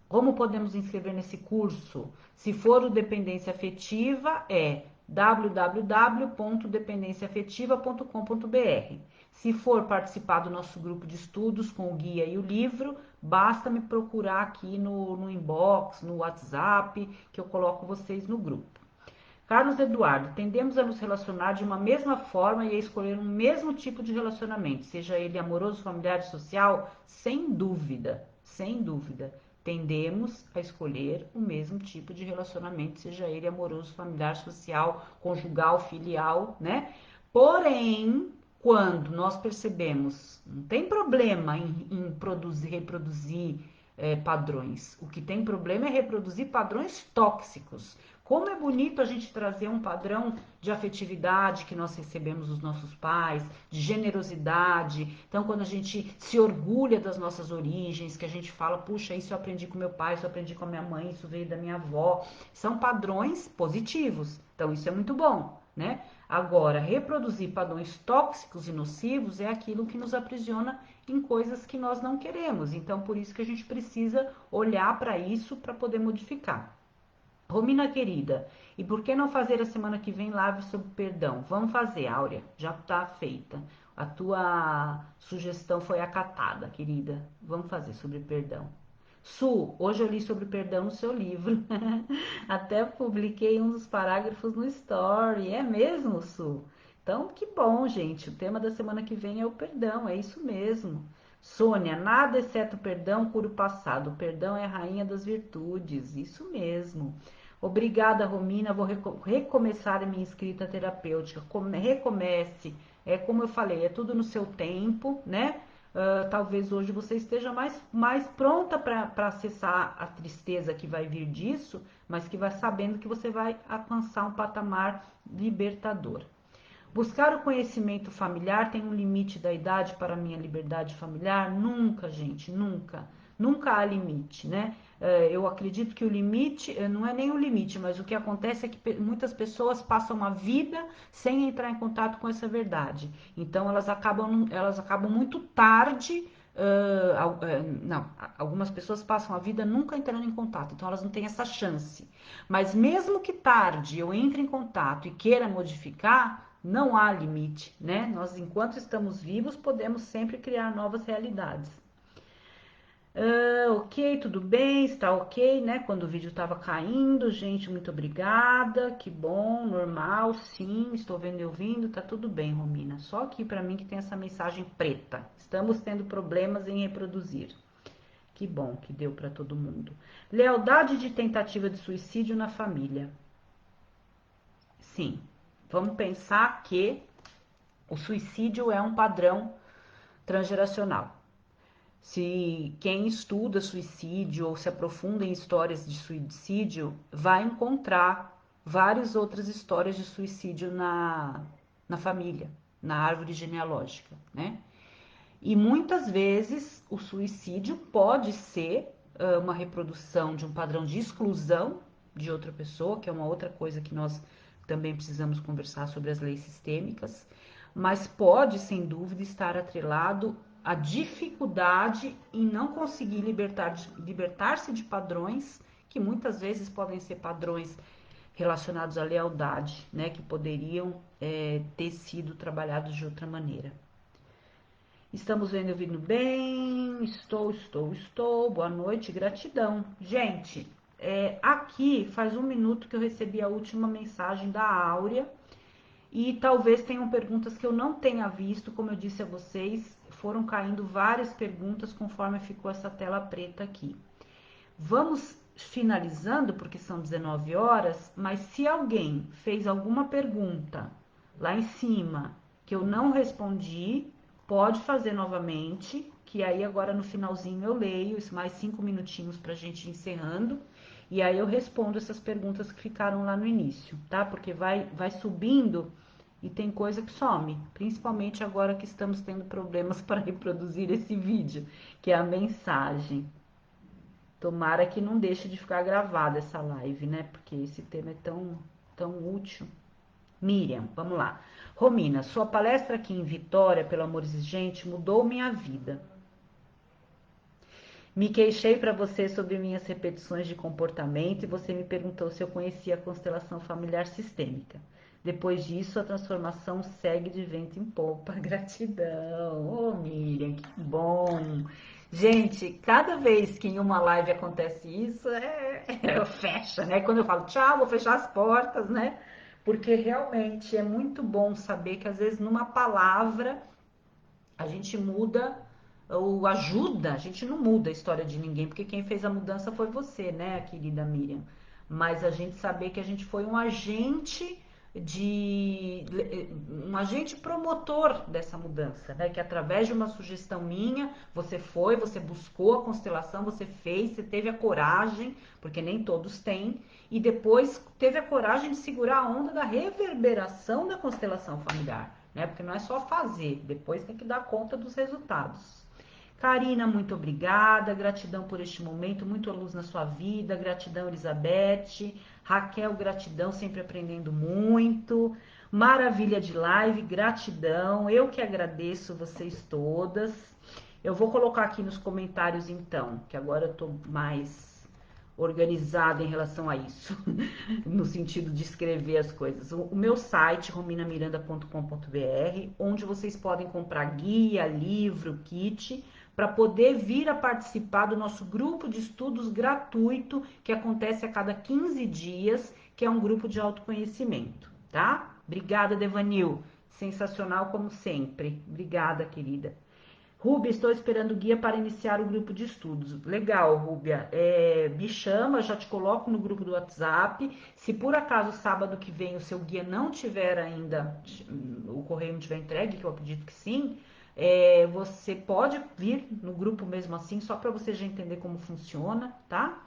como podemos inscrever nesse curso? Se for o Dependência Afetiva, é www.dependenciaafetiva.com.br. Se for participar do nosso grupo de estudos com o guia e o livro, basta me procurar aqui no inbox, no WhatsApp, que eu coloco vocês no grupo. Carlos Eduardo, tendemos a nos relacionar de uma mesma forma e a escolher um mesmo tipo de relacionamento, seja ele amoroso, familiar e social? Sem dúvida, sem dúvida. Tendemos a escolher o mesmo tipo de relacionamento, seja ele amoroso, familiar, social, conjugal, filial, né? Porém, quando nós percebemos, não tem problema em reproduzir padrões. O que tem problema é reproduzir padrões tóxicos. Como é bonito a gente trazer um padrão de afetividade que nós recebemos dos nossos pais, de generosidade. Então, quando a gente se orgulha das nossas origens, que a gente fala, puxa, isso eu aprendi com meu pai, isso eu aprendi com a minha mãe, isso veio da minha avó. São padrões positivos. Então, isso é muito bom, né? Agora, reproduzir padrões tóxicos e nocivos é aquilo que nos aprisiona em coisas que nós não queremos. Então, por isso que a gente precisa olhar para isso para poder modificar. Romina querida, e por que não fazer a semana que vem live sobre perdão? Vamos fazer, Áurea, já está feita. A tua sugestão foi acatada, querida. Vamos fazer sobre perdão. Su, hoje eu li sobre perdão no seu livro. Até publiquei um dos parágrafos no Story. É mesmo, Su? Então, que bom, gente. O tema da semana que vem é o perdão, é isso mesmo. Sônia, nada exceto perdão cura o passado. O perdão é a rainha das virtudes. Isso mesmo. Obrigada, Romina. Vou recomeçar a minha escrita terapêutica. Recomece. É como eu falei, é tudo no seu tempo, né? Talvez hoje você esteja mais pronta para acessar a tristeza que vai vir disso, mas que vai sabendo que você vai alcançar um patamar libertador. Buscar o conhecimento familiar tem um limite da idade para a minha liberdade familiar? Nunca, gente, nunca. Nunca há limite, né? Eu acredito que o limite, não é nem o limite, mas o que acontece é que muitas pessoas passam a vida sem entrar em contato com essa verdade. Então elas acabam muito tarde. Não, algumas pessoas passam a vida nunca entrando em contato, então elas não têm essa chance. Mas mesmo que tarde eu entre em contato e queira modificar, não há limite, né? Nós, enquanto estamos vivos, podemos sempre criar novas realidades. Ok, tudo bem, está ok, né? Quando o vídeo estava caindo, gente, muito obrigada, que bom, normal, sim, estou vendo e ouvindo, tá tudo bem, Romina. Só aqui para mim que tem essa mensagem preta. Estamos tendo problemas em reproduzir. Que bom que deu para todo mundo. Lealdade de tentativa de suicídio na família. Sim, vamos pensar que o suicídio é um padrão transgeracional. Se quem estuda suicídio ou se aprofunda em histórias de suicídio, vai encontrar várias outras histórias de suicídio na família, na árvore genealógica, né? E muitas vezes o suicídio pode ser uma reprodução de um padrão de exclusão de outra pessoa, que é uma outra coisa que nós também precisamos conversar sobre as leis sistêmicas, mas pode, sem dúvida, estar atrelado à dificuldade em não conseguir libertar-se de padrões que muitas vezes podem ser padrões relacionados à lealdade, né, que poderiam ter sido trabalhados de outra maneira. Estamos vendo e ouvindo bem. Estou. Boa noite, gratidão. Gente, aqui faz 1 minuto que eu recebi a última mensagem da Áurea. E talvez tenham perguntas que eu não tenha visto, como eu disse a vocês, foram caindo várias perguntas conforme ficou essa tela preta aqui. Vamos finalizando, porque são 19 horas, mas se alguém fez alguma pergunta lá em cima que eu não respondi, pode fazer novamente, que aí agora no finalzinho eu leio, mais 5 minutinhos pra gente ir encerrando, e aí eu respondo essas perguntas que ficaram lá no início, tá? Porque vai subindo e tem coisa que some, principalmente agora que estamos tendo problemas para reproduzir esse vídeo, que é a mensagem. Tomara que não deixe de ficar gravada essa live, né? Porque esse tema é tão útil. Miriam, vamos lá. Romina, sua palestra aqui em Vitória, pelo amor de gente, mudou minha vida. Me queixei para você sobre minhas repetições de comportamento e você me perguntou se eu conhecia a constelação familiar sistêmica. Depois disso, a transformação segue de vento em popa. Gratidão. Ô, Miriam, que bom. Gente, cada vez que em uma live acontece isso, fecha, né? Quando eu falo tchau, vou fechar as portas, né? Porque realmente é muito bom saber que às vezes numa palavra a gente muda ou ajuda, a gente não muda a história de ninguém, porque quem fez a mudança foi você, né, querida Miriam? Mas a gente saber que a gente foi um agente promotor dessa mudança, né? Que através de uma sugestão minha, você buscou a constelação, você fez, você teve a coragem, porque nem todos têm, e depois teve a coragem de segurar a onda da reverberação da constelação familiar, né? Porque não é só fazer, depois tem que dar conta dos resultados. Karina, muito obrigada, gratidão por este momento, muita luz na sua vida, gratidão, Elizabeth, Raquel, gratidão, sempre aprendendo muito, maravilha de live, gratidão, eu que agradeço vocês todas. Eu vou colocar aqui nos comentários então, que agora eu tô mais organizada em relação a isso, no sentido de escrever as coisas. O meu site, rominamiranda.com.br, onde vocês podem comprar guia, livro, kit, para poder vir a participar do nosso grupo de estudos gratuito, que acontece a cada 15 dias, que é um grupo de autoconhecimento, tá? Obrigada, Devanil. Sensacional como sempre. Obrigada, querida. Rúbia, estou esperando o guia para iniciar o grupo de estudos. Legal, Rúbia. Me chama, já te coloco no grupo do WhatsApp. Se por acaso sábado que vem o seu guia não tiver ainda, o correio não tiver entregue, que eu acredito que sim, você pode vir no grupo mesmo assim, só para você já entender como funciona, tá?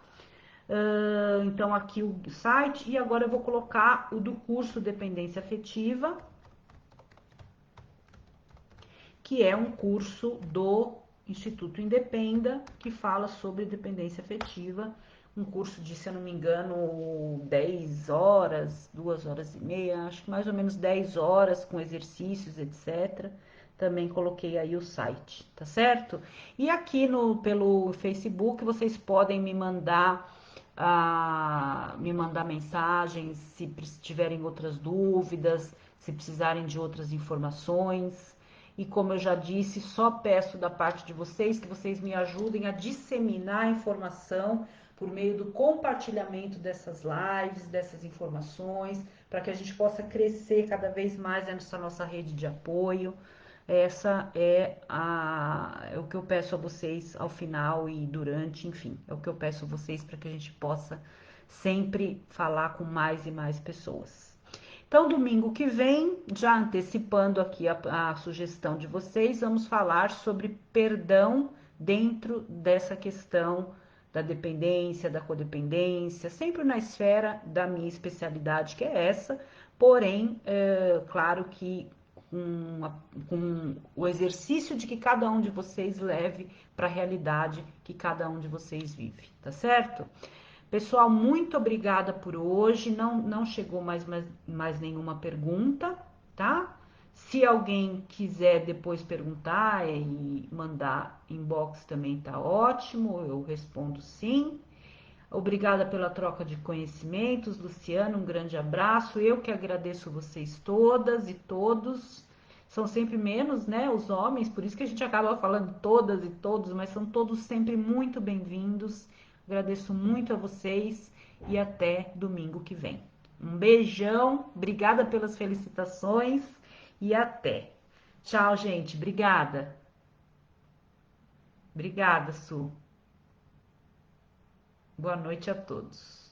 Então aqui o site, e agora eu vou colocar o do curso Dependência Afetiva, que é um curso do Instituto Independa, que fala sobre dependência afetiva, um curso de, se eu não me engano, 10 horas, 2 horas e meia, acho que mais ou menos 10 horas, com exercícios, etc. Também coloquei aí o site, tá certo? E aqui pelo Facebook vocês podem me mandar mensagens se tiverem outras dúvidas, se precisarem de outras informações. E como eu já disse, só peço da parte de vocês que vocês me ajudem a disseminar a informação por meio do compartilhamento dessas lives, dessas informações, para que a gente possa crescer cada vez mais nessa nossa rede de apoio. Essa é o que eu peço a vocês ao final e durante, enfim, é o que eu peço a vocês para que a gente possa sempre falar com mais e mais pessoas. Então, domingo que vem, já antecipando aqui a sugestão de vocês, vamos falar sobre perdão dentro dessa questão da dependência, da codependência, sempre na esfera da minha especialidade, que é essa, porém, claro que com o exercício de que cada um de vocês leve para a realidade que cada um de vocês vive, tá certo? Pessoal, muito obrigada por hoje. Não chegou mais nenhuma pergunta, tá? Se alguém quiser depois perguntar e mandar inbox também tá ótimo, eu respondo sim. Obrigada pela troca de conhecimentos, Luciano, um grande abraço. Eu que agradeço vocês todas e todos. São sempre menos, né, os homens, por isso que a gente acaba falando todas e todos, mas são todos sempre muito bem-vindos. Agradeço muito a vocês e até domingo que vem. Um beijão, obrigada pelas felicitações e até. Tchau, gente. Obrigada. Obrigada, Su. Boa noite a todos.